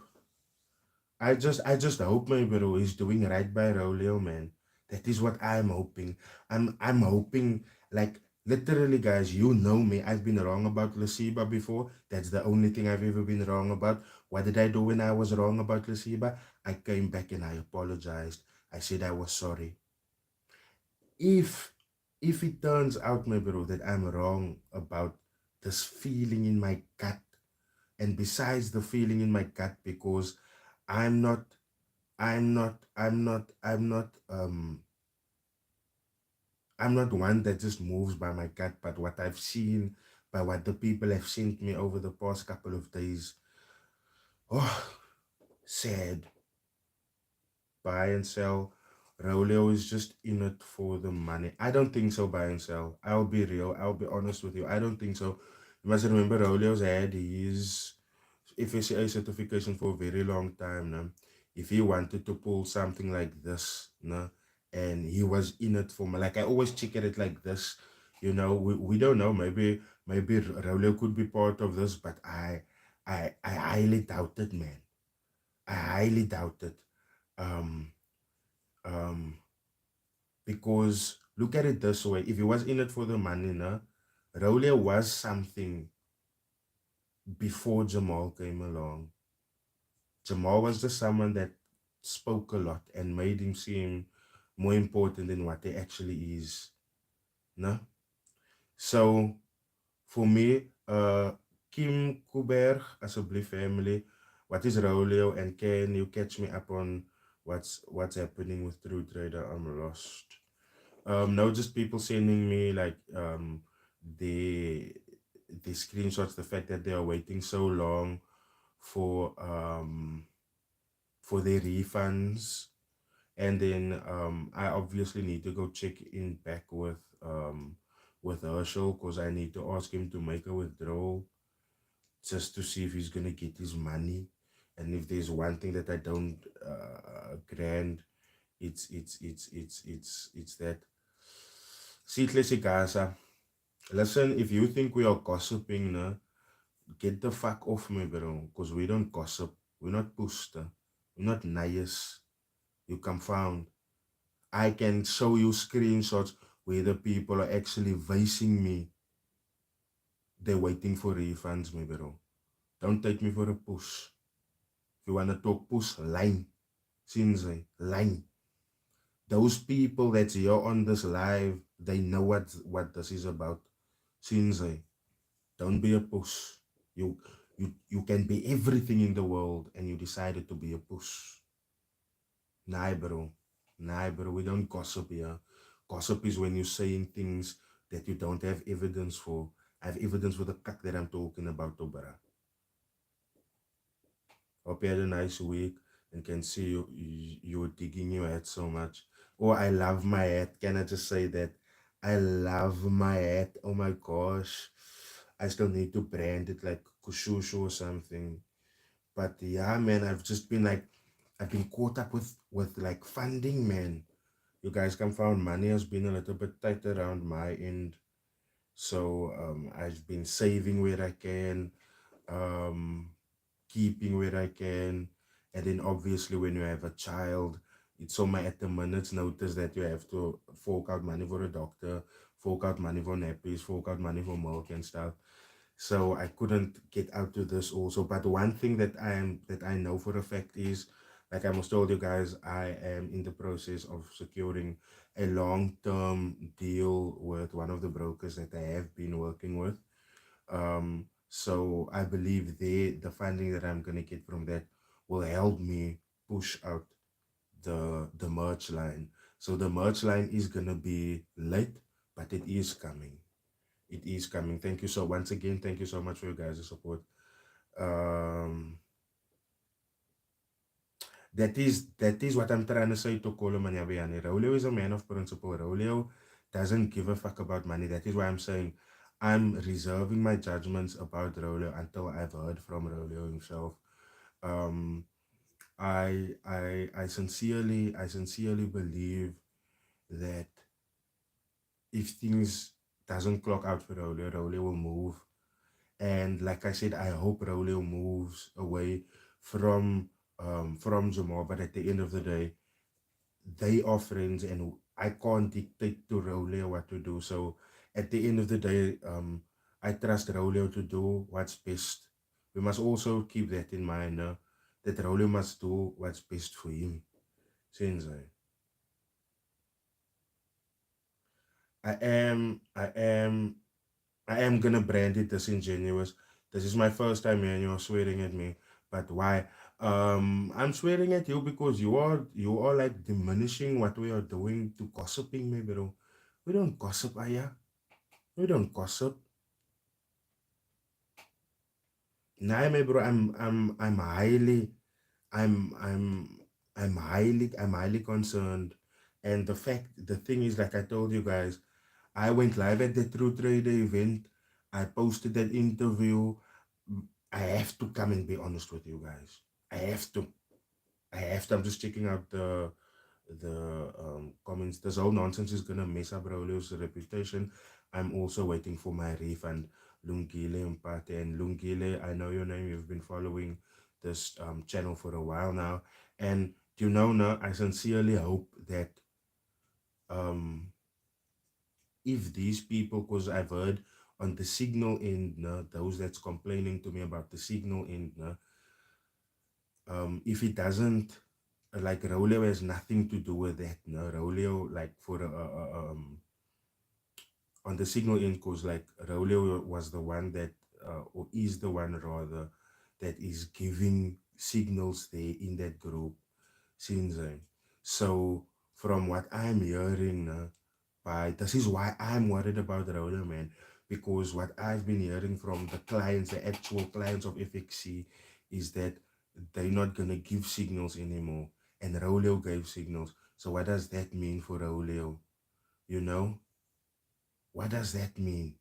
I just hope my bro is doing right by Rolio, man. That is what I'm hoping. I'm hoping, like, literally, guys, you know me. I've been wrong about Lasiba before. That's the only thing I've ever been wrong about. What did I do when I was wrong about Lasiba? I came back and I apologized. I said I was sorry. If if it turns out, my bro, that I'm wrong about this feeling in my gut, and besides the feeling in my gut, because I'm not I'm not one that just moves by my gut, but what I've seen, by what the people have sent me over the past couple of days. Oh, sad. Buy and sell. Rolio is just in it for the money. I don't think so, buy and sell. I'll be real. I'll be honest with you. I don't think so. You must remember Rolio's had his FSCA certification for a very long time now. If he wanted to pull something like this, no, and he was in it for me, like I always check at it like this. We don't know. Maybe Rolio could be part of this, but I highly doubt it, man. I highly doubt it. Um, um, because look at it this way: if he was in it for the money, no, Rolio was something before Jamal came along. Jamal was just someone that spoke a lot and made him seem more important than what he actually is. No? So for me, Kim Kuber, asseblief family, what is Rolio, and can you catch me up on what's happening with True Trader? I'm lost. No, just people sending me like the the screenshots, the fact that they are waiting so long for their refunds. And then I obviously need to go check in back with Herschel, because I need to ask him to make a withdrawal just to see if he's gonna get his money. And if there's one thing that I don't grant, it's that. Sitlesi Gaza. Listen, if you think we are gossiping, no, get the fuck off me, bro. Because we don't gossip. We're not puster. We're not nice. You confound. I can show you screenshots where the people are actually facing me. They're waiting for refunds, me, bro. Don't take me for a push. If you want to talk push, line. Since line. Those people that's here on this live, they know what this is about. Since don't be a push. You you can be everything in the world and you decided to be a push. Nah, bro. Nah, bro. We don't gossip here. Gossip is when you're saying things that you don't have evidence for. I have evidence for the cuck that I'm talking about, oh, bro. Hope you had a nice week and can see you're digging your head so much. Oh, I love my hat. Can I just say that? I love my hat. Oh my gosh. I still need to brand it like Kushushu or something. But yeah, man, I've been caught up with like funding, man. You guys can find money has been a little bit tight around my end. So I've been saving where I can, um, keeping where I can. And then obviously when you have a child, it's on my at the minute's notice that you have to fork out money for a doctor, fork out money for nappies, fork out money for milk and stuff. So I couldn't get out to this also. But one thing that I know for a fact is, like I must told you guys, I am in the process of securing a long-term deal with one of the brokers that I have been working with. So I believe the funding that I'm gonna get from that will help me push out the merch line. So the merch line is gonna be late, but it is coming. It is coming. Thank you so once again. Thank you so much for you guys' support. Um, that is what I'm trying to say to Kolo Manyabiani. Rolio is a man of principle. Rolio doesn't give a fuck about money. That is why I'm saying I'm reserving my judgments about Rolio until I've heard from Rolio himself. Um, I sincerely believe that if things doesn't clock out for Rolio, Rolio will move. And like I said, I hope Rolio moves away from Jamal. But at the end of the day, they are friends, and I can't dictate to Rolio what to do. So at the end of the day, I trust Rolio to do what's best. We must also keep that in mind, that Rolio must do what's best for him. Since I am I am gonna brand it disingenuous. This is my first time and you're swearing at me. But why? I'm swearing at you because you are like diminishing what we are doing to gossiping me, bro. We don't gossip, Aya. We don't gossip. Nah, me bro, I'm highly I'm I'm I'm highly concerned. And the thing is, like I told you guys, I went live at the True Trader event. I posted that interview. I have to come and be honest with you guys. I have to. I have to. I'm just checking out the comments. This whole nonsense is gonna mess up Rolio's reputation. I'm also waiting for my refund. Lungile Mpate and Lungile, I know your name. You've been following this channel for a while now, and you know now. I sincerely hope that um if these people, because I've heard on the signal end, those that's complaining to me about the signal end, if it doesn't, like Rolio has nothing to do with that. No, Rolio, like for on the signal end, because like Rolio was the one that, or is the one rather, that is giving signals there in that group since then. So from what I'm hearing, this is why I'm worried about Rolio, man, because what I've been hearing from the clients, the actual clients of FXC, is that they're not gonna give signals anymore, and Rolio gave signals. So what does that mean for Rolio? You know, what does that mean?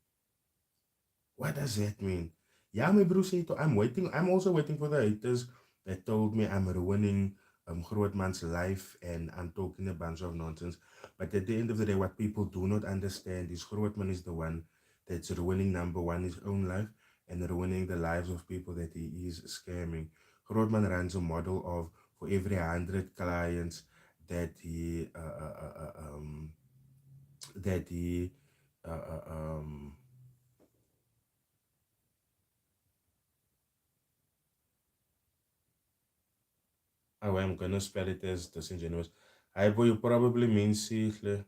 What does that mean? Yeah, my bro said, I'm waiting. I'm also waiting for the haters that told me I'm ruining Grootman's life and I'm talking a bunch of nonsense. But at the end of the day, what people do not understand is Grootman is the one that's ruining, number one, his own life and ruining the lives of people that he is scamming. Grootman runs a model of for every 100 clients that he that he uh, uh, um oh, I'm gonna spell it as disingenuous. I boy, you probably mean Sihle.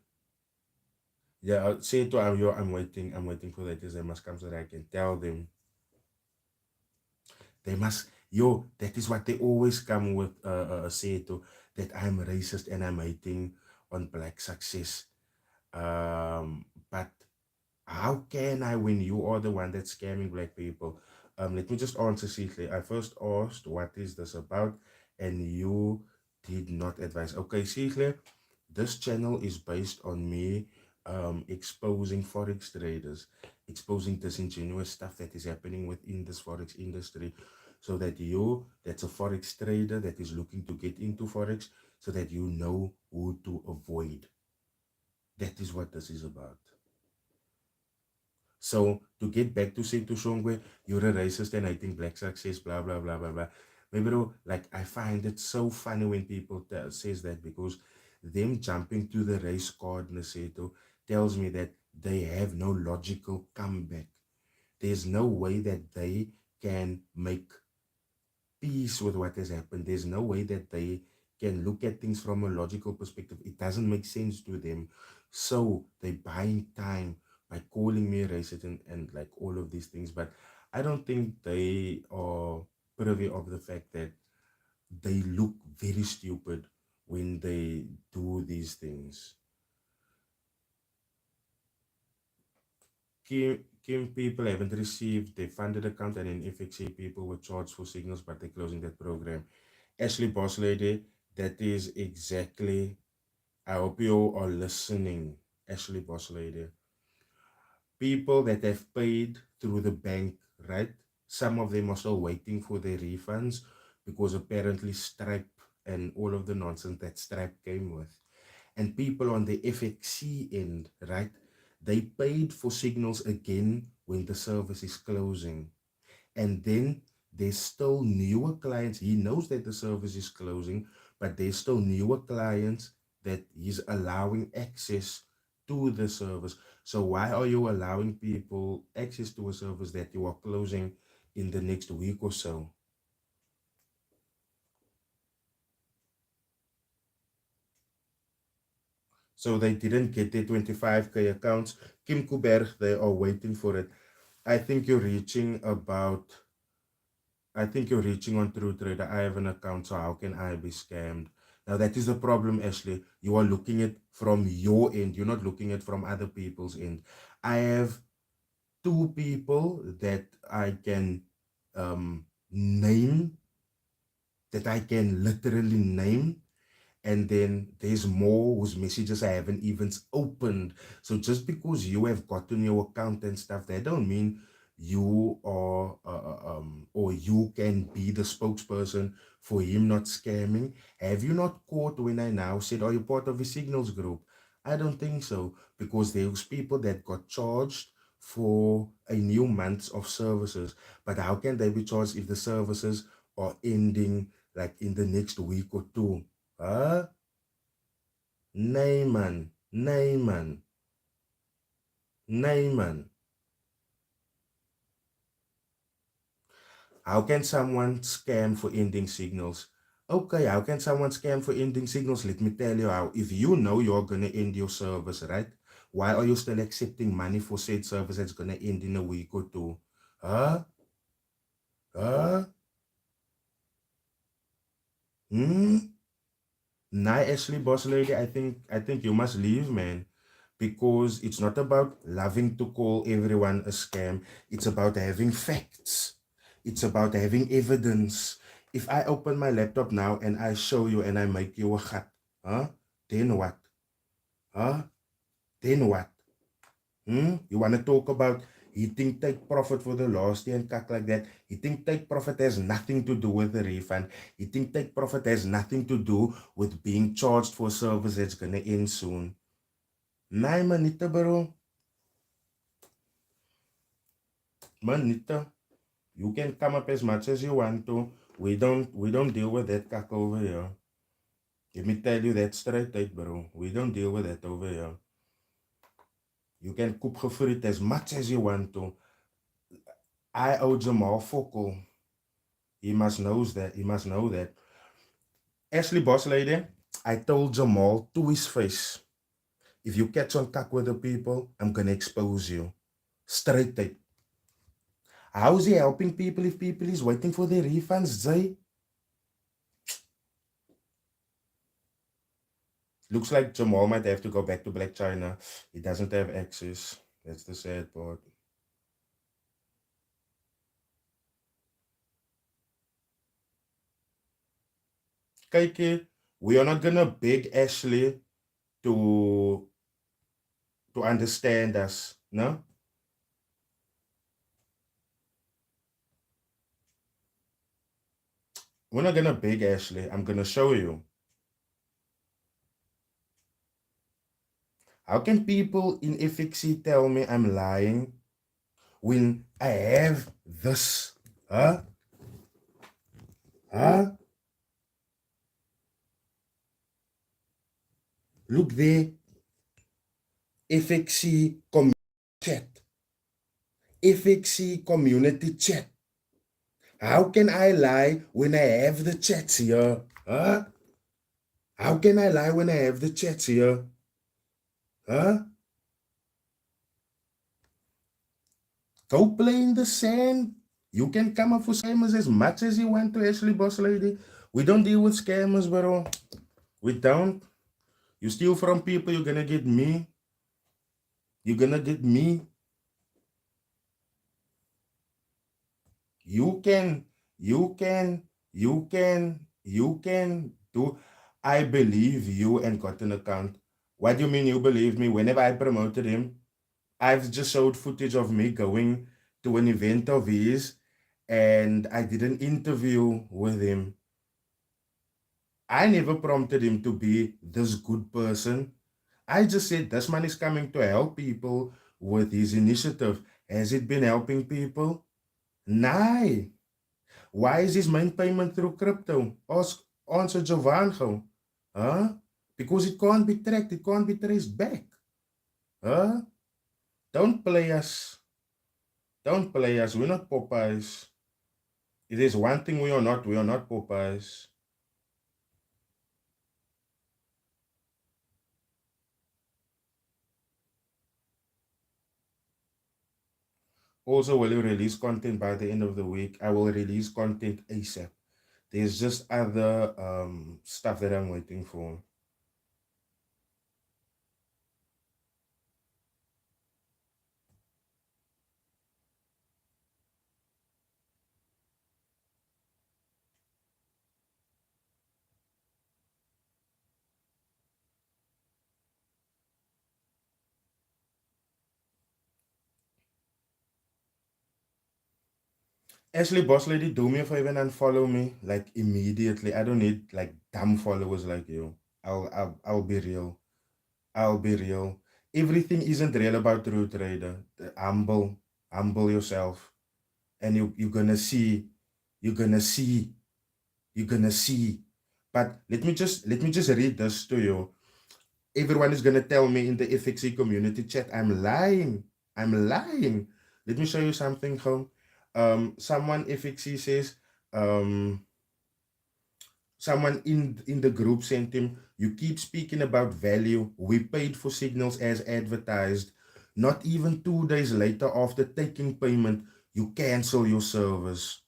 Yeah, say to I'm waiting for that. They must come so that I can tell them. They must, that is what they always come with, say to, that I'm racist and I'm hating on black success. But how can I when you are the one that's scamming black people? Let me just answer Sihle. I first asked, what is this about? And you did not advise. Okay, Sihle, this channel is based on me exposing forex traders, exposing disingenuous stuff that is happening within this forex industry, so that you, that's a forex trader that is looking to get into forex, so that you know who to avoid. That is what this is about. So to get back to say to Shongwe, you're a racist and I think black success, blah blah blah blah blah. Maybe though, like I find it so funny when people says that, because them jumping to the race card Naseto tells me that they have no logical comeback. There's no way that they can make peace with what has happened. There's no way that they can look at things from a logical perspective. It doesn't make sense to them. So they're buying time by calling me racist and like all of these things. But I don't think they are privy of the fact that they look very stupid when they do these things. Kim people haven't received their funded account, and in FXA people were charged for signals, but they're closing that program. Ashley Boss Lady, that is exactly, I hope you are listening, Ashley Boss Lady. People that have paid through the bank, right? Some of them are still waiting for their refunds because apparently Stripe and all of the nonsense that Stripe came with. And people on the FXC end, right? They paid for signals again when the service is closing. And then there's still newer clients. He knows that the service is closing, but there's still newer clients that he's allowing access to the service. So why are you allowing people access to a service that you are closing in the next week or so? So they didn't get their 25K accounts. Kim Kuberg, they are waiting for it. I think you're reaching about I think you're reaching on Trutrader. I have an account, so how can I be scammed? Now that is the problem, Ashley. You are looking at from your end. You're not looking at from other people's end. I have two people that I can name, that I can literally name, and then there's more whose messages I haven't even opened. So just because you have gotten your account and stuff, that don't mean you are or you can be the spokesperson for him not scamming. Have you not caught when I now said, are you part of a signals group? I don't think so, because there's people that got charged for a new month of services. But how can they be charged if the services are ending like in the next week or two? Huh? Nee man, nee man, nee man. How can someone scam for ending signals? Okay, how can someone scam for ending signals? Let me tell you how. If you know you're gonna end your service, right? Why are you still accepting money for said service that's gonna end in a week or two? Huh? Huh? Hmm? Nah, Ashley, boss lady, I think you must leave, man. Because it's not about loving to call everyone a scam. It's about having facts. It's about having evidence. If I open my laptop now and I show you and I make you a gat, huh? Then what? Huh? Then what? You want to talk about he think take profit for the last year and kak like that. He think take profit has nothing to do with the refund. He think take profit has nothing to do with being charged for a service that's gonna end soon. Nee, manita, bro. Manita. You can come up as much as you want to. We don't deal with that kak over here. Let me tell you that straight out, bro. We don't deal with that over here. You can koop gefriet as much as you want to. I owe Jamal Fokkel. He must knows that. He must know that. Ashley boss lady, I told Jamal to his face, if you catch on kak with the people, I'm gonna expose you. Straight out. How is he helping people if people is waiting for their refunds, Jay? Looks like Jamal might have to go back to Black China. He doesn't have access. That's the sad part. Kijk, we are not gonna beg Ashley to understand us, no? We're not gonna beg Ashley. I'm gonna show you. How can people in FXC tell me I'm lying when I have this? Huh? Huh? Look there, FXC chat. FXC community chat. How can I lie when I have the chats here? Huh? How can I lie when I have the chats here? Huh? Go play in the sand. You can come up for scammers as much as you want to, Ashley Boss Lady. We don't deal with scammers, bro. We don't. You steal from people, you're gonna get me. You're gonna get me. You can, you can, you can do. I believe you and got an account. What do you mean you believe me? Whenever I promoted him, I've just showed footage of me going to an event of his and I did an interview with him. I never prompted him to be this good person. I just said this man is coming to help people with his initiative. Has it been helping people? No. Why is his main payment through crypto? Ask answer Jovango. Huh? Because it can't be tracked, it can't be traced back. Huh? Don't play us. Don't play us. We're not Popeyes. It is one thing we are not Popeyes. Also, will you release content by the end of the week? I will release content ASAP. There's just other stuff that I'm waiting for. Ashley Boss Lady, do me a favor and unfollow me like immediately. I don't need like dumb followers like you. I'll be real. I'll be real. Everything isn't real about True Trader. Humble yourself, and you're gonna see, you're gonna see, you're gonna see. But let me just read this to you. Everyone is gonna tell me in the FXC community chat, I'm lying. I'm lying. Let me show you something, home. Someone FXC says, um, someone in the group sent him, you keep speaking about value. We paid for signals as advertised. Not even 2 days later, after taking payment, you cancel your service.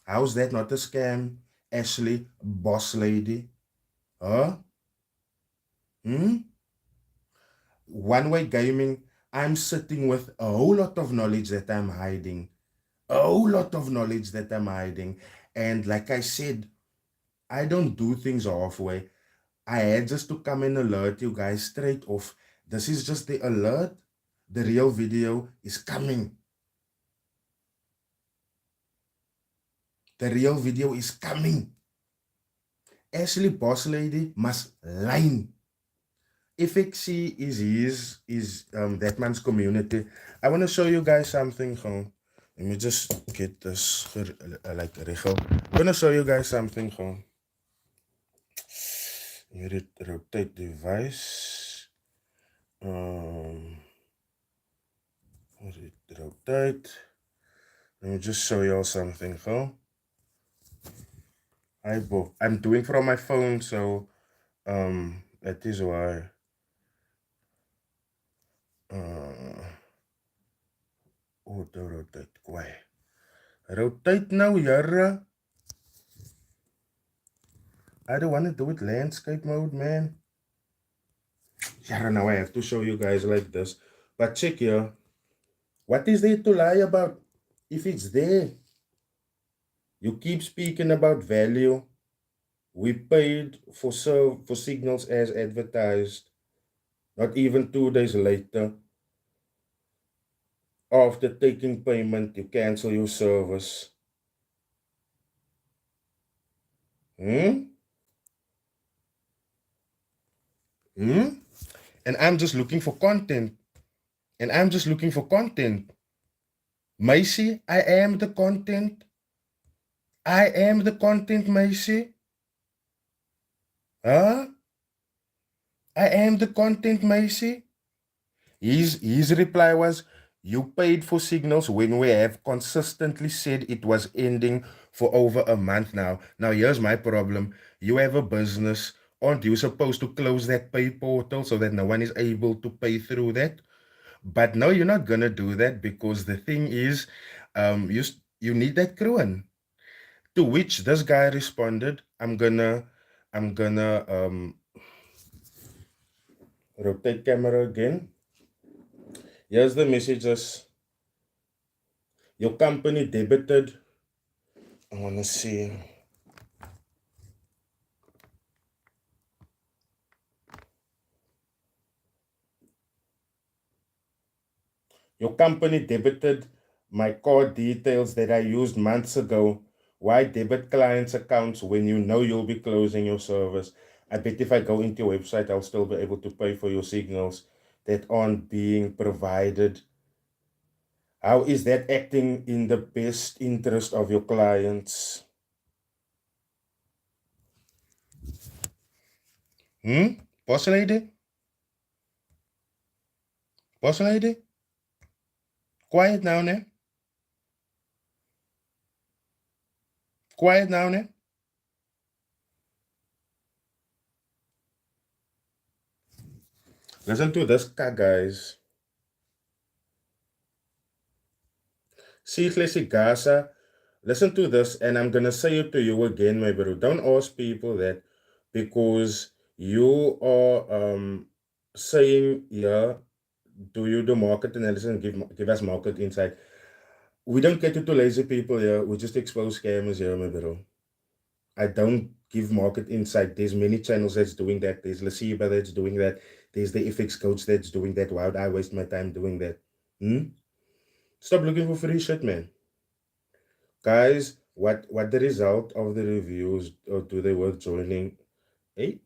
How's that not a scam? Ashley, boss lady. Huh? Hmm? One way gaming, I'm sitting with a whole lot of knowledge that I'm hiding. A whole lot of knowledge that I'm hiding. And like I said, I don't do things halfway. I had just to come and alert you guys straight off. This is just the alert. The real video is coming. The real video is coming. Ashley Boss Lady must line. FXC is that man's community. I want to show you guys something. Let me just get this like regel. I'm gonna show you guys something. Let me rotate device. Rotate. Let me just show y'all something. I'm doing from my phone, so that is why. Auto rotate. Why? Rotate now, Yara. I don't want to do it landscape mode, man. Yeah, now I have to show you guys like this. But check here. What is there to lie about? If it's there, you keep speaking about value. We paid for signals as advertised. Not even 2 days later, after taking payment, you cancel your service. Hmm? Hmm? And I'm just looking for content. And I'm just looking for content. Macy, I am the content. I am the content, Macy. Huh? I am the content, Macy. His reply was, you paid for signals when we have consistently said it was ending for over a month now. Now, here's my problem. You have a business. Aren't you supposed to close that pay portal so that no one is able to pay through that? But no, you're not going to do that because the thing is, you need that Kruan. To which this guy responded, I'm gonna rotate camera again. Here's the messages. Your company debited. I want to see. Your company debited my card details that I used months ago. Why debit clients' accounts when you know you'll be closing your service? I bet if I go into your website, I'll still be able to pay for your signals that aren't being provided. How is that acting in the best interest of your clients? Boss lady? Boss lady? Quiet now, ne? Quiet now, ne? Listen to this, guys. See, Gaza. Listen to this, and I'm gonna say it to you again, my bro. Don't ask people that because you are saying, yeah, do you do market analysis and give us market insight? We don't cater to lazy people here. We just expose scammers here, my bro. I don't give market insight. There's many channels that's doing that. There's Lasiba that's doing that. There's the FX coach that's doing that. Why would I waste my time doing that? Stop looking for free shit, man. Guys, what the result of the reviews, or do they worth joining? Hey,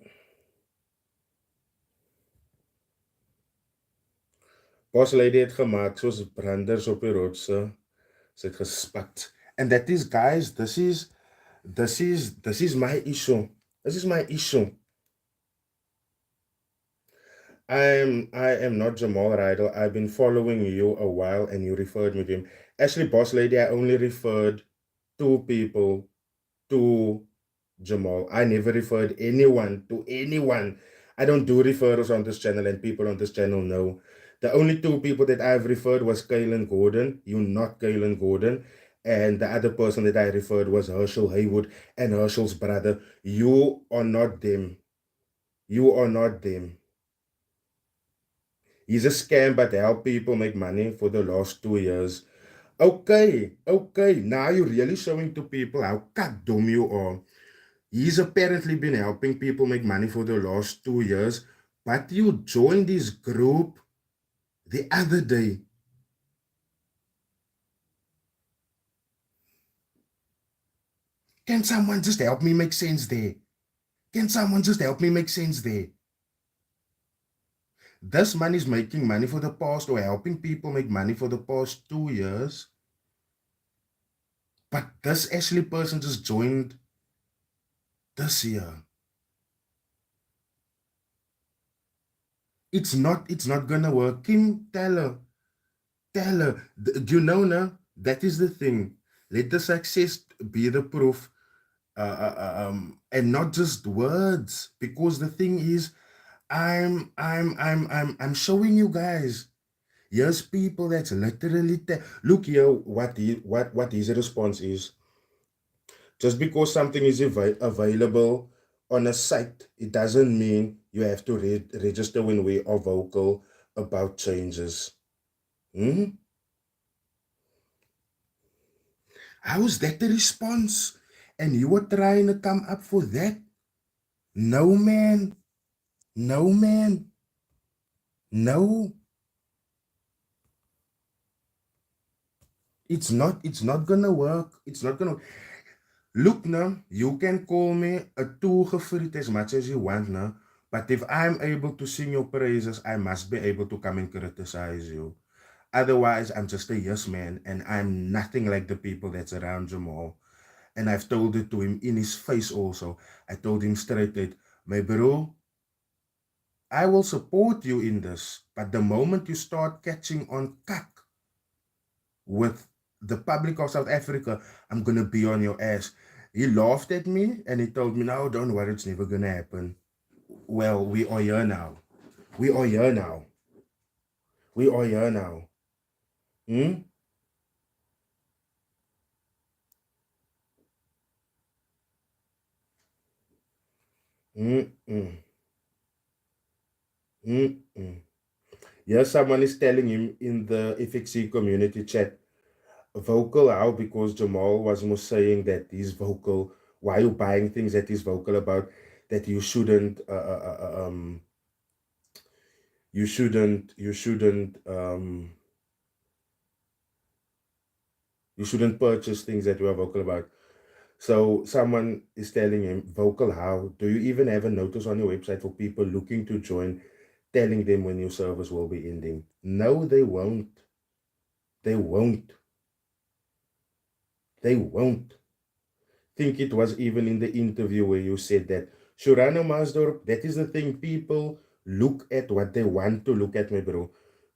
Boss lady het gemaakt soos branders op die rotse. Sy het gespat. And that is, guys, this is my issue. This is my issue. I am not Jamal Rydell. I've been following you a while and you referred me to him. Actually, boss lady, I only referred two people to Jamal. I never referred anyone to anyone. I don't do referrals on this channel, and people on this channel know. The only two people that I've referred was Kaylin Gordon. You're not Kaylin Gordon. And the other person that I referred was Herschel Haywood and Herschel's brother. You are not them. You are not them. He's a scam, but help people make money for the last 2 years. Okay. Now you're really showing to people how dumb you are. He's apparently been helping people make money for the last 2 years, but you joined his group the other day. Can someone just help me make sense there? Can someone just help me make sense there? This man is making money for the past, or helping people make money for the past 2 years. But this Ashley person just joined this year. It's not gonna work. Kim, tell her. You know now, that is the thing. Let the success be the proof, and not just words. Because the thing is, I'm showing you guys. Here's people that's literally look here. What his response is. Just because something is available on a site, it doesn't mean you have to register when we are vocal about changes. Hmm? How's that the response? And you were trying to come up for that? No, man. No, man. No. It's not gonna work. It's not gonna look now. You can call me a toegefried as much as you want now. But if I'm able to sing your praises, I must be able to come and criticize you. Otherwise, I'm just a yes man, and I'm nothing like the people that's around Jamal. And I've told it to him in his face also. I told him straight that, my bro, I will support you in this. But the moment you start catching on cuck with the public of South Africa, I'm going to be on your ass. He laughed at me and he told me, no, don't worry, it's never going to happen. Well, we are here now. We are here now. We are here now. Hmm? Mm-mm. Mm-mm. Yes, someone is telling him in the FXC community chat, vocal how, because Jamal was more saying that he's vocal. Why are you buying things that he's vocal about? That you shouldn't purchase things that you are vocal about. So someone is telling him, vocal how? Do you even have a notice on your website for people looking to join, telling them when your service will be ending? No, they won't. They won't. They won't. Think it was even in the interview where you said that. Shurano Masdorp, that is the thing. People look at what they want to look at, my bro.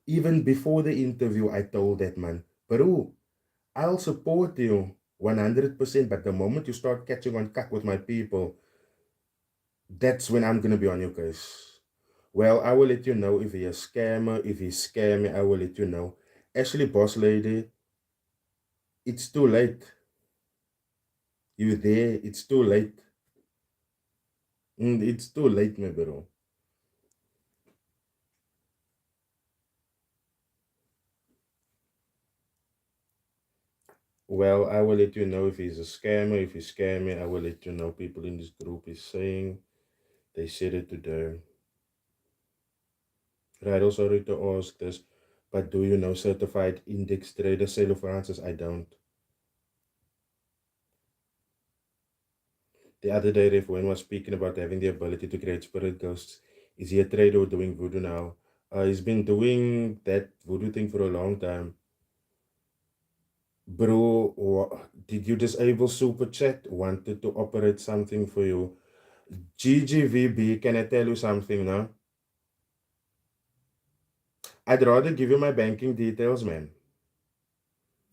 Even before the interview, I told that man, bro, I'll support you 100%, but the moment you start catching on cuck with my people, that's when I'm gonna be on your case. Well, I will let you know if he's a scammer. If he's scammy, I will let you know. Actually, boss lady, it's too late. You're there. It's too late. It's too late, my bro. Well, I will let you know if he's a scammer. If he's scammy, I will let you know. People in this group is saying they said it today. Right, sorry to ask this, but do you know certified index trader Salo Francis? I don't. The other day, Ref, when was speaking about having the ability to create spirit ghosts, is he a trader or doing voodoo now? He's been doing that voodoo thing for a long time. Bro, did you disable super chat? Wanted to operate something for you. GGVB, can I tell you something now? I'd rather give you my banking details, man.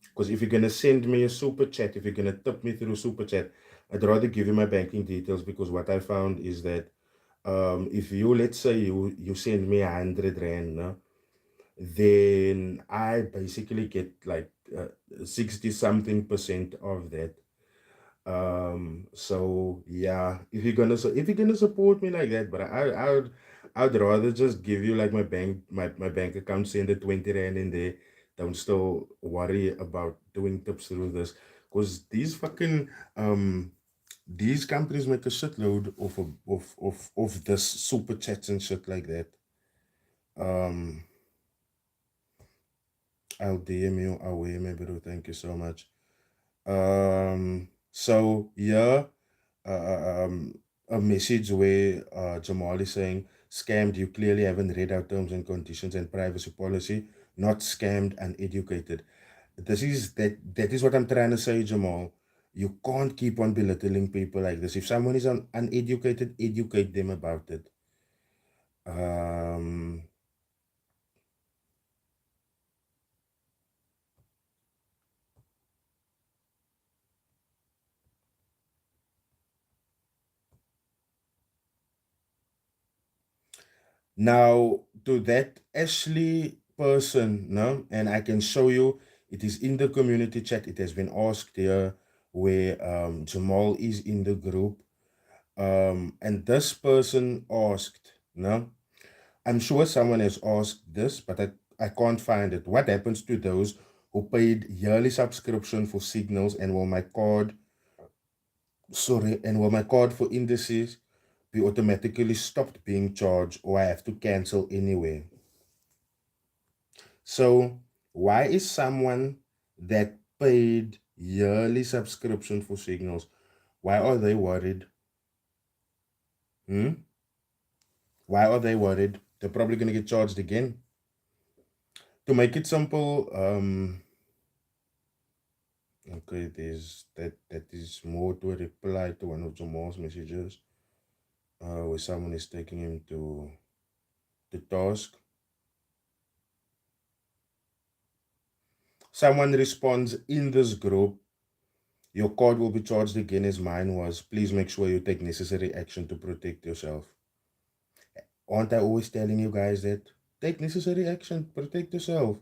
Because if you're gonna send me a super chat, if you're gonna tip me through super chat, I'd rather give you my banking details, because what I found is that if you, let's say you send me 100 rand, no, then I basically get like 60 something percent of that. So yeah, if you're gonna support me like that, but I'd rather just give you like my bank account, send the 20 rand in there. Don't still worry about doing tips through this, because these companies make a shitload of this super chats and shit like that. Um, I'll DM you away, my bro. Thank you so much. So yeah, a message where Jamal is saying, scammed, you clearly haven't read our terms and conditions and privacy policy, not scammed, uneducated. That is what I'm trying to say, Jamal. You can't keep on belittling people like this. If someone is uneducated, educate them about it. Um, Now, to that Ashley person, no, and I can show you, it is in the community chat. It has been asked here where Jamal is in the group. And this person asked, no, I'm sure someone has asked this, but I can't find it. What happens to those who paid yearly subscription for signals and will my card for indices be automatically stopped being charged, or I have to cancel anyway? So, why is someone that paid yearly subscription for signals, why are they worried? Hmm? Why are they worried? They're probably going to get charged again. To make it simple, okay, that is more to a reply to one of Jamal's messages, where someone is taking him to the task. Someone responds in this group, your card will be charged again as mine was. Please make sure you take necessary action to protect yourself. Aren't I always telling you guys that? Take necessary action, protect yourself.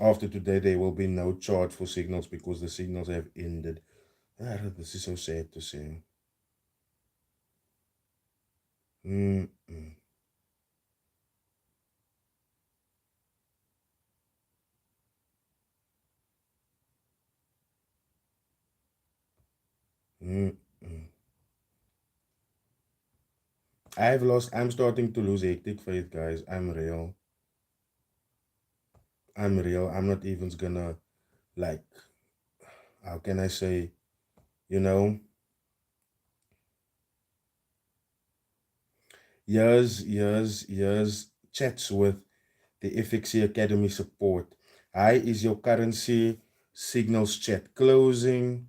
After today, there will be no charge for signals because the signals have ended. This is so sad to say. Mm-mm. Mm-mm. I'm starting to lose hectic faith, guys. I'm real. I'm real. I'm not even gonna, like, how can I say, you know, years chats with the FXC Academy support. Hi, is your currency signals chat closing?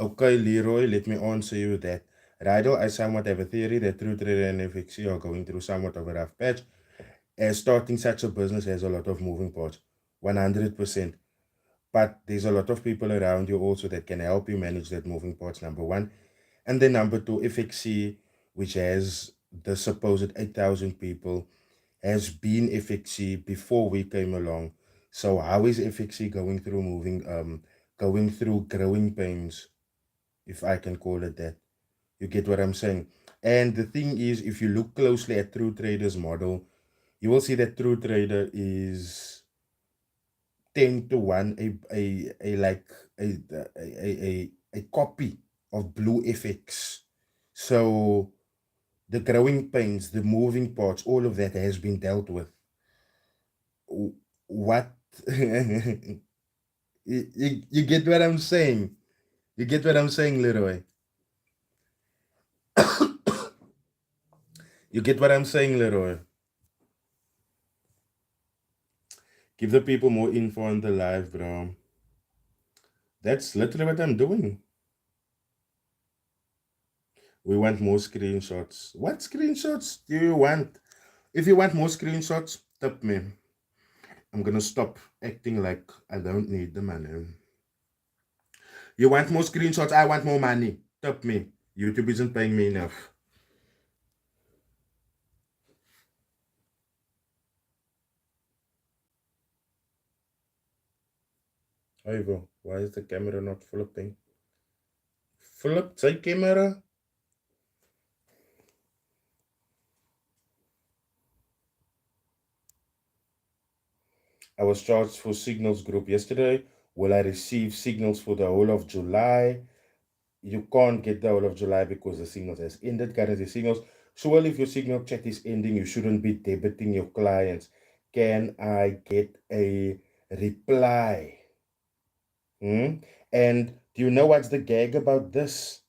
Okay, Leroy, let me answer you that. Rydell, I somewhat have a theory that Trutrader and FXC are going through somewhat of a rough patch, as starting such a business has a lot of moving parts. 100%. But there's a lot of people around you also that can help you manage that moving parts, number one. And then number two, FXC, which has the supposed 8,000 people, has been FXC before we came along. So how is FXC going through growing pains, if I can call it that? You get what I'm saying? And the thing is, if you look closely at True Trader's model, you will see that True Trader is 10 to 1, a like a copy of Blue FX. So the growing pains, the moving parts, all of that has been dealt with. What? You get what I'm saying? You get what I'm saying, Leroy? You get what I'm saying, Leroy? Give the people more info on the live, bro. That's literally what I'm doing. We want more screenshots. What screenshots do you want? If you want more screenshots, tip me. I'm gonna stop acting like I don't need the money. You want more screenshots? I want more money. Tip me. YouTube isn't paying me enough. Ivo, why is the camera not flipping? Flip the camera? I was charged for signals group yesterday. Will I receive signals for the whole of July? You can't get the whole of July because the signals has ended. Currently, signals. So, well, if your signal chat is ending, you shouldn't be debiting your clients. Can I get a reply? And do you know what's the gag about this?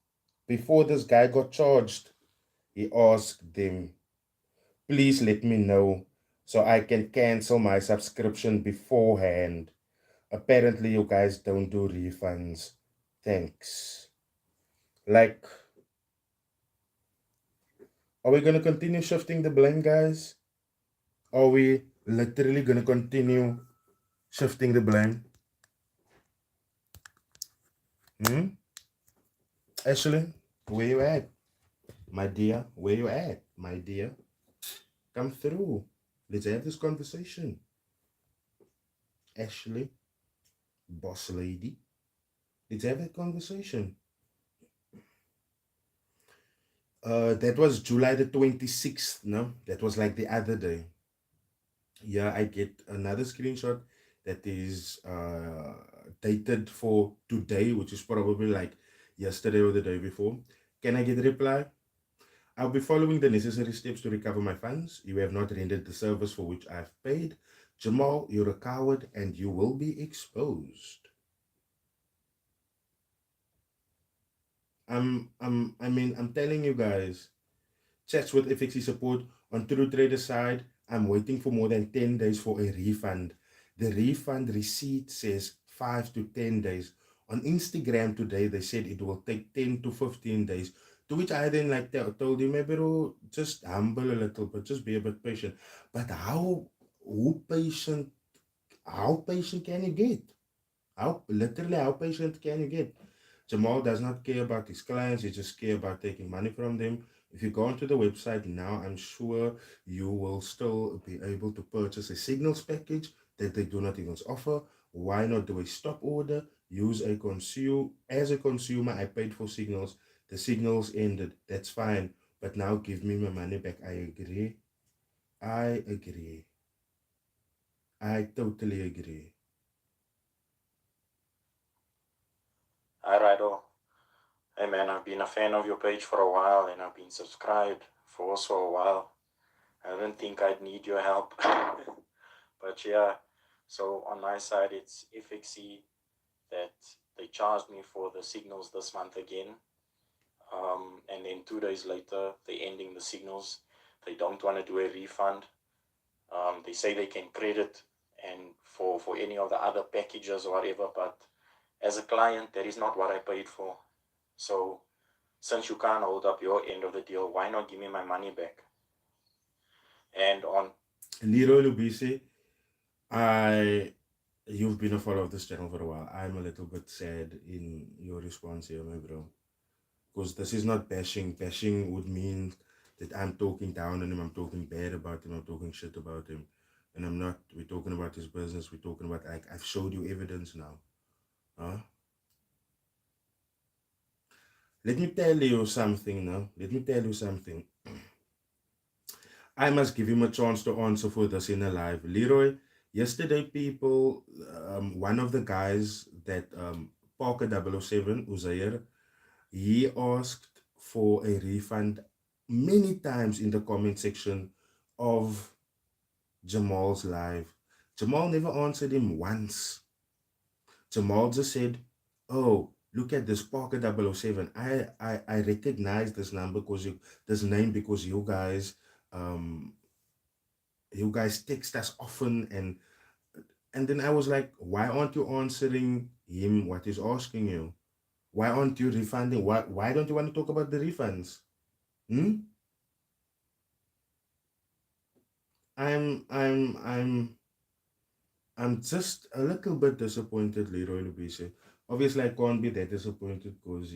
Before this guy got charged, he asked them, please let me know so I can cancel my subscription beforehand. Apparently, you guys don't do refunds. Thanks. Like, are we going to continue shifting the blame, guys? Are we literally going to continue shifting the blame? Ashley, where you at? My dear, where you at? My dear, come through. Let's have this conversation. Ashley, boss lady, let's have that conversation. That was July the 26th, no? That was like the other day. Yeah, I get another screenshot that is dated for today, which is probably like yesterday or the day before. Can I get a reply? I'll be following the necessary steps to recover my funds. You have not rendered the service for which I've paid. Jamal, you're a coward and you will be exposed. I'm telling you guys, chats with FXC support on Trutrader side. I'm waiting for more than 10 days for a refund. The refund receipt says 5 to 10 days. On Instagram today, they said it will take 10 to 15 days. To which I then told him, maybe just humble a little bit, just be a bit patient. But who patient, how patient can you get? How patient can you get? Jamal does not care about his clients, he just cares about taking money from them. If you go onto the website now, I'm sure you will still be able to purchase a signals package that they do not even offer. Why not do a stop order? Use a consume as a consumer. I paid for signals. The signals ended. That's fine. But now give me my money back. I agree. I agree. I totally agree. Hi, Rido. Hey, man, I've been a fan of your page for a while and I've been subscribed for also a while. I didn't think I'd need your help. But yeah, so on my side, it's FXC that they charged me for the signals this month again. And then 2 days later, they ending the signals. They don't want to do a refund. They say they can credit and for any of the other packages or whatever, but as a client, that is not what I paid for. So since you can't hold up your end of the deal, why not give me my money back? And on Leroy Lubisi, you've been a follower of this channel for a while. I'm a little bit sad in your response here, my bro. Because this is not bashing. Bashing would mean that I'm talking down on him, I'm talking bad about him, I'm talking shit about him. And I'm not. We're talking about his business, we're talking about, like, I've showed you evidence now. Huh? Let me tell you something now. Let me tell you something. I must give him a chance to answer for this in a live. Leroy, yesterday, people, one of the guys that Parker 007, Uzair, he asked for a refund many times in the comment section of Jamal's live. Jamal never answered him once. Jamal just said, "Oh, look at this Parker 007. I recognize this number because this name because um you guys text us often." And then I was like, why aren't you answering him what he's asking you? Why aren't you refunding? Why don't you want to talk about the refunds? Hmm? I'm I'm just a little bit disappointed, Leroy Lubisi. Obviously, I can't be that disappointed because,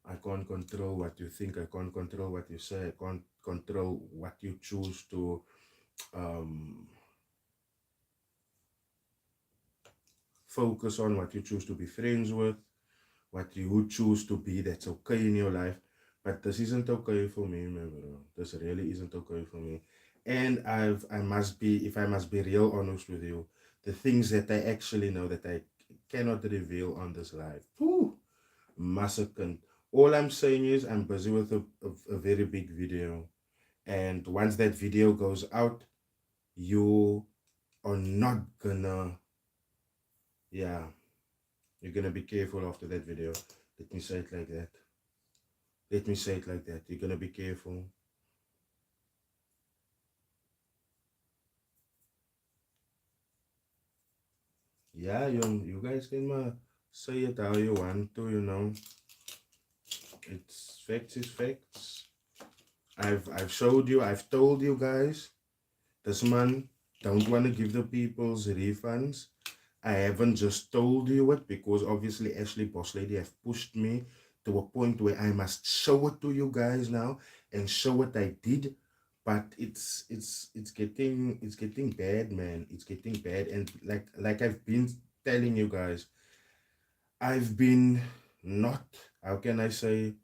I can't control what you think. I can't control what you say. I can't control what you choose to um, focus on, what you choose to be friends with, what you would choose to be that's okay in your life. But this isn't okay for me, my bro. This really isn't okay for me. And I must be, if I must be real honest with you, the things that I actually know that I cannot reveal on this live. Whew, massacre. All I'm saying is I'm busy with a very big video. And once that video goes out, you are not gonna, yeah, you're gonna be careful after that video. Let me say it like that. Let me say it like that. You're gonna be careful. Yeah, you guys can say it how you want to. It's facts is facts. I've showed you, I've told you guys, this man don't want to give the people's refunds. I haven't just told you it because obviously Ashley Boss Lady have pushed me to a point where I must show it to you guys now and show what I did. But it's getting bad, man. It's getting bad. And like I've been telling you guys, I've been not, how can I say,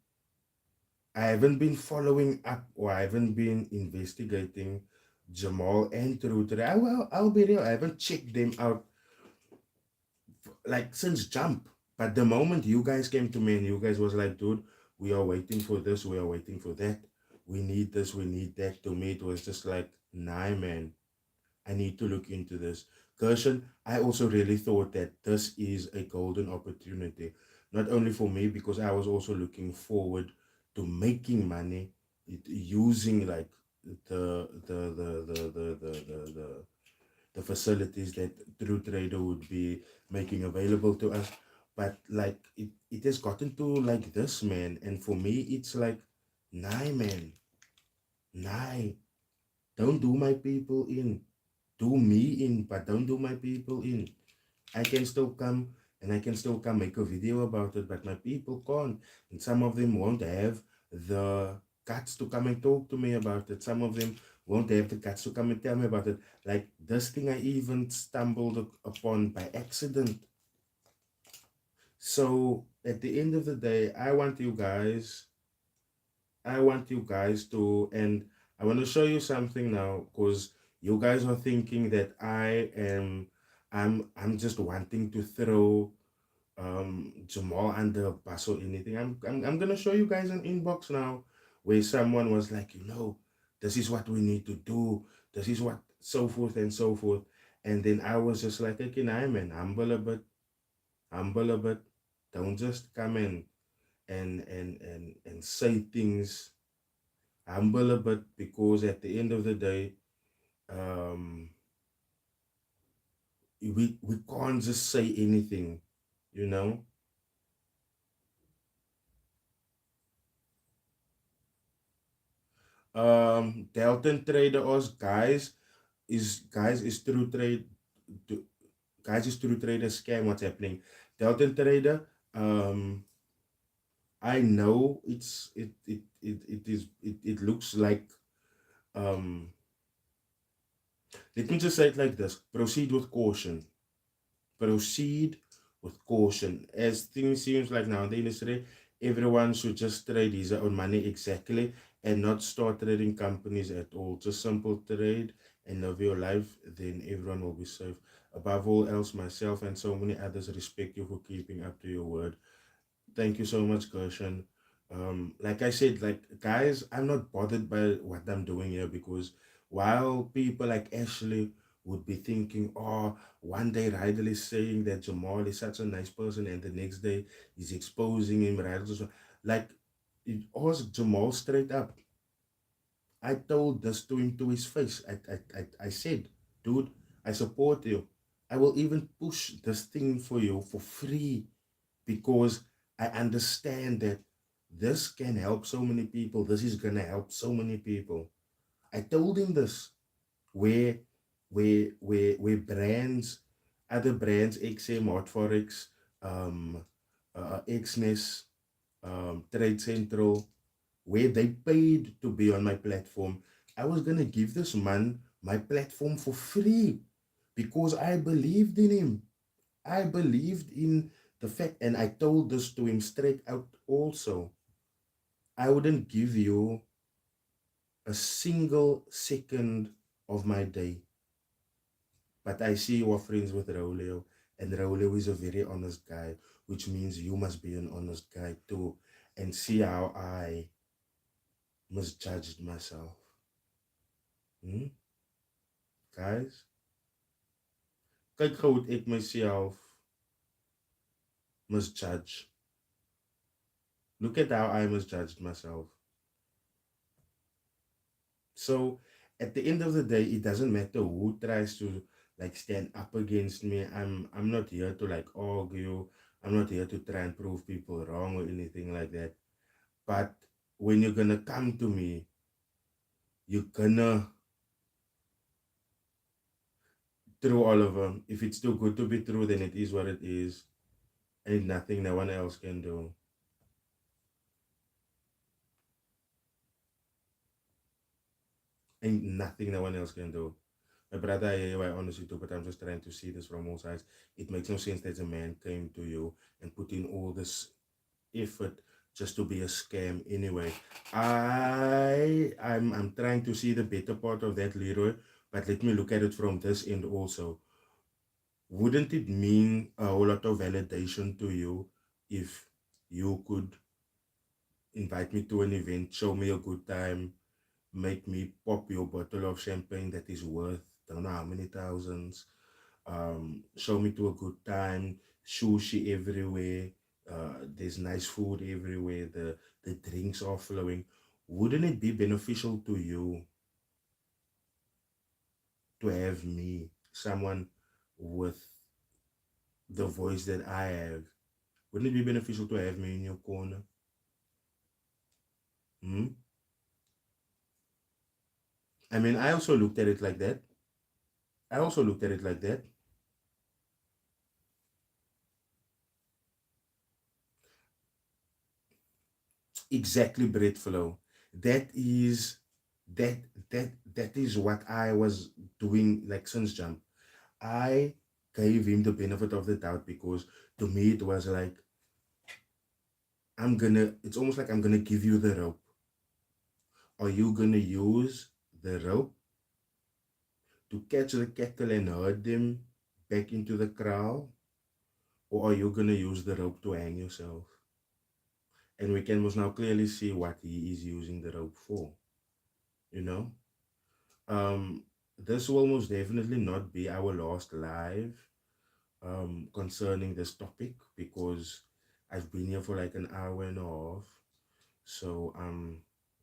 I haven't been following up or I haven't been investigating Jamal and Trutrader. I'll be real, I haven't checked them out like since jump. But the moment you guys came to me and you guys was like, dude, we are waiting for this, we are waiting for that, we need this, we need that. To me, it was just like, nah, man, I need to look into this. Gershon, I also really thought that this is a golden opportunity, not only for me, because I was also looking forward to making money using like the facilities that True Trader would be making available to us. But like it has gotten to like this, man. And for me, it's like, nah, man, nah, don't do my people in. Do me in, but don't do my people in. I can still come and I can still come make a video about it, but my people can't. And some of them won't have the guts to come and talk to me about it. Some of them won't have the guts to come and tell me about it. Like this thing I even stumbled upon by accident. So at the end of the day, I want you guys to, and I want to show you something now, because you guys are thinking that I'm just wanting to throw Jamal under a bus or anything. I'm gonna show you guys an inbox now where someone was like, this is what we need to do. This is what, so forth and so forth. And then I was just like, okay, nah, man, humble a bit, humble a bit. Don't just come in and say things. Humble a bit, because at the end of the day, um, we can't just say anything, you know. Delton Trader us guys is True Trade to, guys is True Trader scam. What's happening? Delton Trader, I know it looks like, um let me just say it like this: proceed with caution. Proceed with caution. As things seems like now in the industry, everyone should just trade his own money exactly and not start trading companies at all. Just simple trade and live your life, then everyone will be safe. Above all else, myself and so many others respect you for keeping up to your word. Thank you so much, Gershon. Like I said, like guys, I'm not bothered by what I'm doing here, because while people like Ashley would be thinking, oh, one day Rydell is saying that Jamal is such a nice person, and the next day he's exposing him. Rydell's like, it was Jamal straight up. I told this to him to his face. I said, dude, I support you. I will even push this thing for you for free because I understand that this can help so many people. This is gonna help so many people. I told him this where where brands, other brands, XM, Hot Forex, um, XNES, Trade Central, where they paid to be on my platform. I was gonna give this man my platform for free because I believed in him. I believed in the fact, and I told this to him straight out also. I wouldn't give you a single second of my day. But I see you are friends with Rolio, and Rolio is a very honest guy, which means you must be an honest guy too. And see how I misjudged myself. Hmm? Guys, kyk gou hoe ek myself misjudge. Look at how I misjudged myself. So at the end of the day, it doesn't matter who tries to like stand up against me. I'm not here to like argue. I'm not here to try and prove people wrong or anything like that. But when you're gonna come to me, you're gonna through all of them. If it's too good to be true, then it is what it is. Ain't nothing no one else can do. Ain't nothing no one else can do. My brother, I hear you, I honestly do, but I'm just trying to see this from all sides. It makes no sense that a man came to you and put in all this effort just to be a scam anyway. I'm trying to see the better part of that, Leroy, but let me look at it from this end also. Wouldn't it mean a whole lot of validation to you if you could invite me to an event, show me a good time, make me pop your bottle of champagne that is worth don't know how many thousands, show me to a good time, sushi everywhere, there's nice food everywhere, the drinks are flowing. Wouldn't it be beneficial to you to have me, someone with the voice that I have? Wouldn't it be beneficial to have me in your corner? Hmm? I mean, I also looked at it like that. I also looked at it like that. Exactly, bread flow. That is that that is what I was doing like since jump. I gave him the benefit of the doubt because to me it was like it's almost like I'm gonna give you the rope. Are you gonna use the rope to catch the cattle and herd them back into the kraal? Or are you gonna use the rope to hang yourself? And we can most now clearly see what he is using the rope for, you know? Um, this will most definitely not be our last live concerning this topic because I've been here for like an hour and a half. So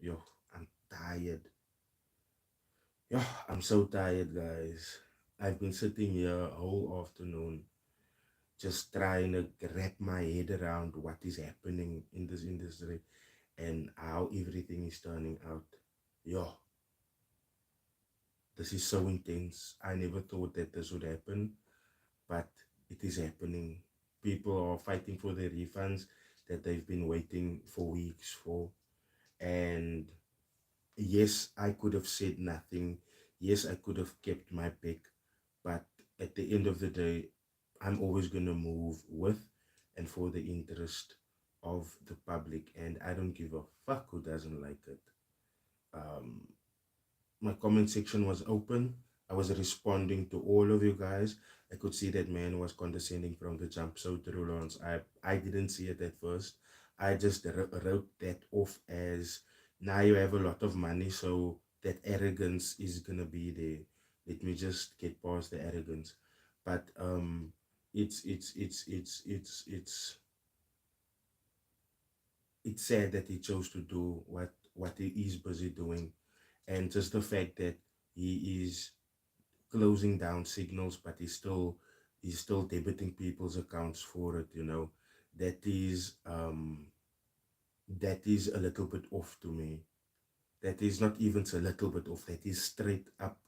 yo, I'm tired. Yo, I'm so tired, guys. I've been sitting here a whole afternoon just trying to wrap my head around what is happening in this industry and how everything is turning out. Yo, this is so intense. I never thought that this would happen, but it is happening. People are fighting for their refunds that they've been waiting for weeks for. And yes, I could have said nothing. Yes, I could have kept my pick. But at the end of the day, I'm always going to move with and for the interest of the public. And I don't give a fuck who doesn't like it. Um, my comment section was open. I was responding to all of you guys. I could see that man was condescending from the jump. So true, Lawrence. I didn't see it at first. I just wrote that off as now you have a lot of money, so that arrogance is gonna be there. Let me just get past the arrogance. But it's it's it's it's it's it's it's sad that he chose to do what he is busy doing, and just the fact that he is closing down signals, but he's still debiting people's accounts for it. That is that is a little bit off to me. That is not even a little bit off. That is straight up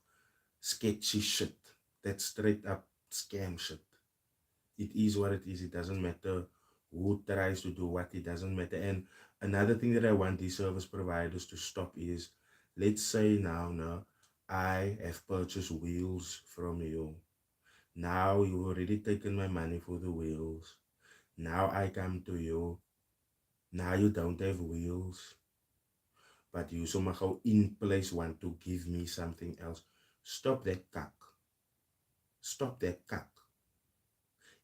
sketchy shit. That's straight up scam shit. It is what it is. It doesn't matter who tries to do what. It doesn't matter. And another thing that I want these service providers to stop is, let's say now, I have purchased wheels from you. Now you've already taken my money for the wheels. Now I come to you. Now you don't have wheels, but you somehow in place want to give me something else. Stop that cuck. Stop that cuck.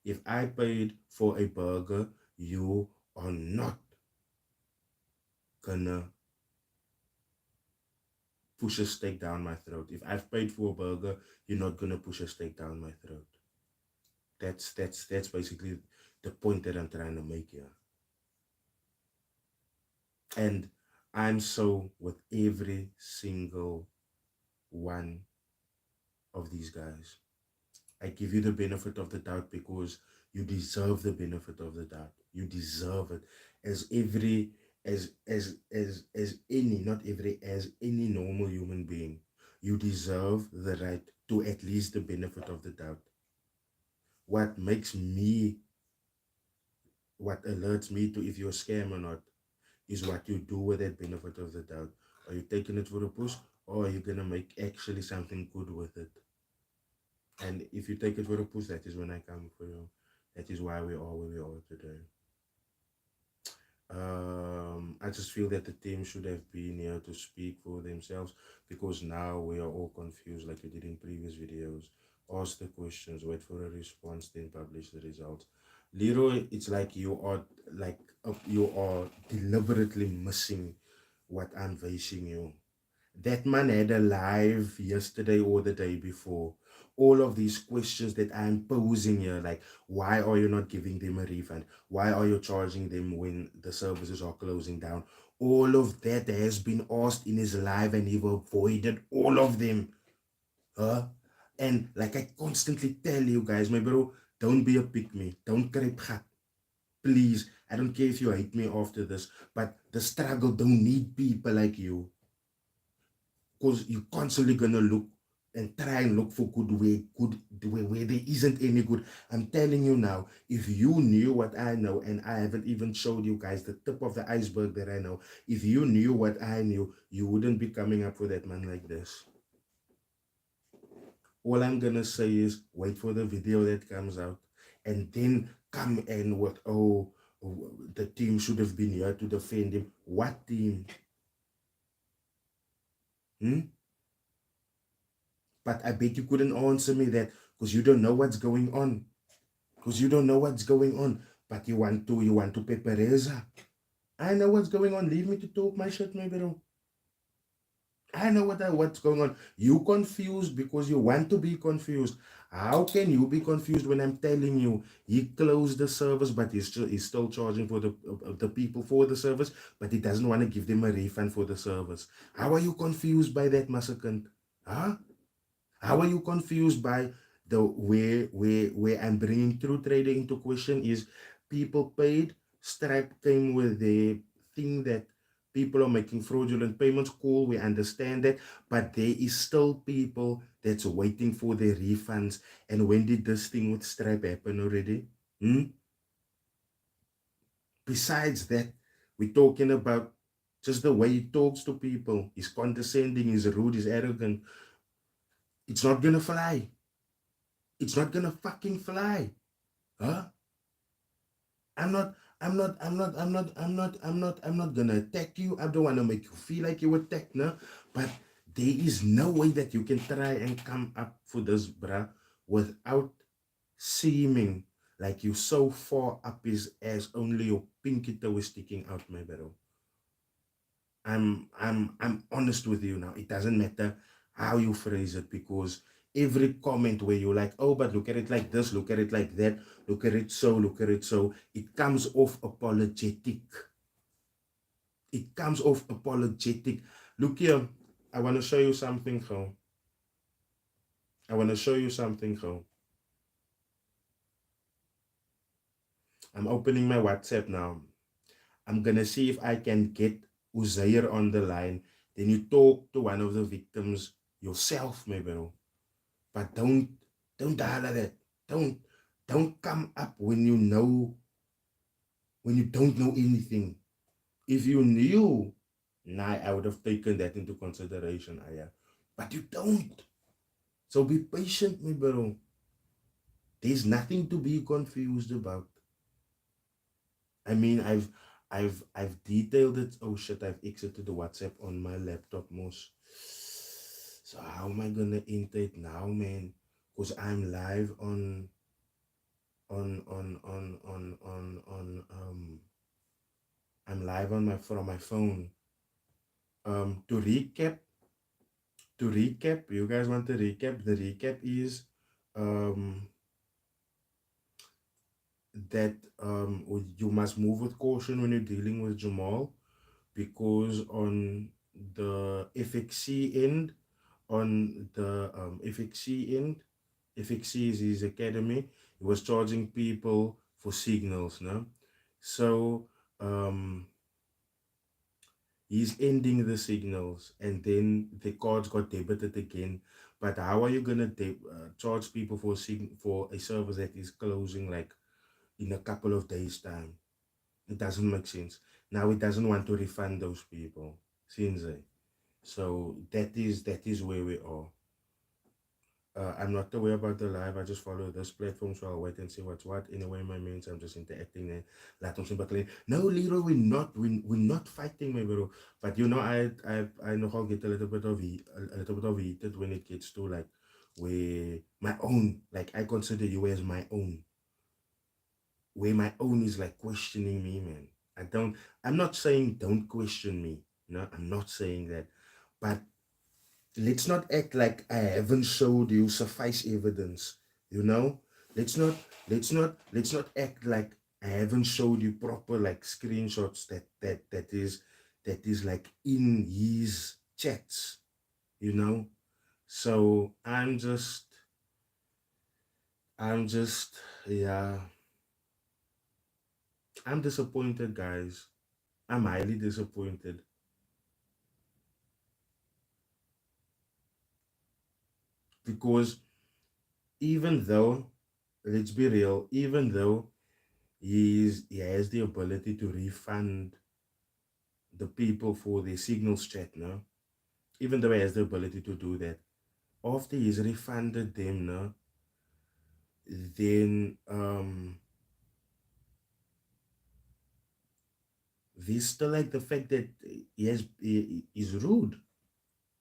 If I paid for a burger, you are not gonna push a steak down my throat. If I've paid for a burger, you're not gonna push a steak down my throat. That's basically the point that I'm trying to make here. And I'm so with every single one of these guys. I give you the benefit of the doubt because you deserve the benefit of the doubt. You deserve it. As every as any, not every, as any normal human being, you deserve the right to at least the benefit of the doubt. What makes me, what alerts me to if you're a scam or not, is what you do with that benefit of the doubt. Are you taking it for a push, or are you gonna make actually something good with it? And if you take it for a push, that is when I come for you. That is why we are where we are today. I just feel that the team should have been here to speak for themselves, because now we are all confused like we did in previous videos. Ask the questions, wait for a response, then publish the results. Leroy, it's like you are deliberately missing what I'm facing you. That man had a live yesterday or the day before. All of these questions that I'm posing here, like, why are you not giving them a refund? Why are you charging them when the services are closing down? All of that has been asked in his live, and he avoided all of them. Huh? And like I constantly tell you guys, my bro, don't be a pick me. Don't creep gat. Please. I don't care if you hate me after this, but the struggle don't need people like you. Because you're constantly gonna look and try and look for where there isn't any good. I'm telling you now, if you knew what I know, and I haven't even showed you guys the tip of the iceberg that I know, if you knew what I knew, you wouldn't be coming up for that man like this. All I'm gonna say is wait for the video that comes out, and then come and what, oh, the team should have been here to defend him. What team? But I bet you couldn't answer me that, because you don't know what's going on. Because you don't know what's going on. But you want to pepereza. I know what's going on. Leave me to talk my shit, my bro. I know what's going on. You confused because you want to be confused. How can you be confused when I'm telling you he closed the service, but he's still charging for the people for the service, but he doesn't want to give them a refund for the service? How are you confused by that, massacre? Huh? How are you confused by the where I'm bringing through trading into question is people paid. Stripe came with the thing that people are making fraudulent payments. Cool, we understand that, but there is still people that's waiting for their refunds. And when did this thing with Stripe happen already? Besides that, we're talking about just the way he talks to people. He's condescending, he's rude, he's arrogant. It's not gonna fly. It's not gonna fucking fly. Huh? I'm not, I'm not, I'm not, I'm not, I'm not, I'm not, I'm not gonna attack you. I don't wanna make you feel like you attacked, no? But there is no way that you can try and come up for this, bruh, without seeming like you so far up his ass, only your pinky toe is sticking out, my bro. I'm honest with you now. It doesn't matter how you phrase it, because every comment where you're like, oh, but look at it like this, look at it like that, look at it so, look at it so, it comes off apologetic. It comes off apologetic. Look here, I want to show you something, Go. I want to show you something, Go. I'm opening my WhatsApp now. I'm going to see if I can get Uzair on the line. Then you talk to one of the victims yourself, maybe. But don't holler that. Don't don't come up when you don't know anything. If you knew, nah, I would have taken that into consideration, Aya. But you don't. So be patient, my bro. There's nothing to be confused about. I mean, I've detailed it. Oh shit, I've exited the WhatsApp on my laptop, most. So how am I gonna enter it now, man? Because I'm live on I'm live on my from my phone. To recap, you guys want to recap? The recap is um that you must move with caution when you're dealing with Jamal, because on the FXC end, on the FXC end, FXC is his academy, he was charging people for signals, no? So he's ending the signals, and then the cards got debited again. But how are you gonna charge people for for a service that is closing like in a couple of days' time? It doesn't make sense. Now it doesn't want to refund those people, since so that is where we are. I'm not aware about the live. I just follow this platform, so I'll wait and see what's what. Anyway, my mains, I'm just interacting and laat ons nie. No, Leroy, we're not fighting, my bro. But you know, I know how get a little bit of a little bit of heated when it gets to like where my own, like I consider you as my own. Where my own is like questioning me, man. I'm not saying don't question me. No, I'm not saying that. But let's not act like I haven't showed you suffice evidence. You know, let's not let's not act like I haven't showed you proper like screenshots that is like in his chats. You know, so I'm just yeah, I'm disappointed, guys. I'm highly disappointed because even though, let's be real, even though he has the ability to refund the people for their signals chat now, even though he has the ability to do that, after he's refunded them now, then there's still like the fact that he's rude,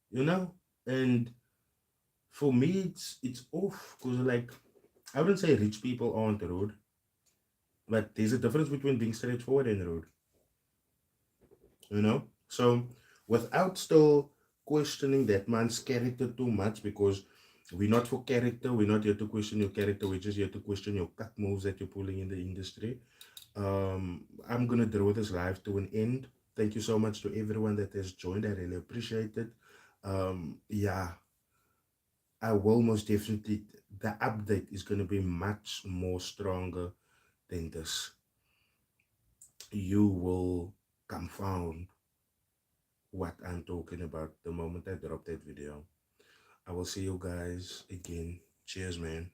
you know? And for me it's off, because like I wouldn't say rich people aren't rude, but there's a difference between being straightforward and rude, you know? So without still questioning that man's character too much, because we're not for character, we're not here to question your character, we're just here to question your cut moves that you're pulling in the industry. I'm gonna draw this live to an end. Thank you so much to everyone that has joined. I really appreciate it. Yeah, I will most definitely, the update is gonna be much more stronger than this. You will confound what I'm talking about the moment I drop that video. I will see you guys again. Cheers, man.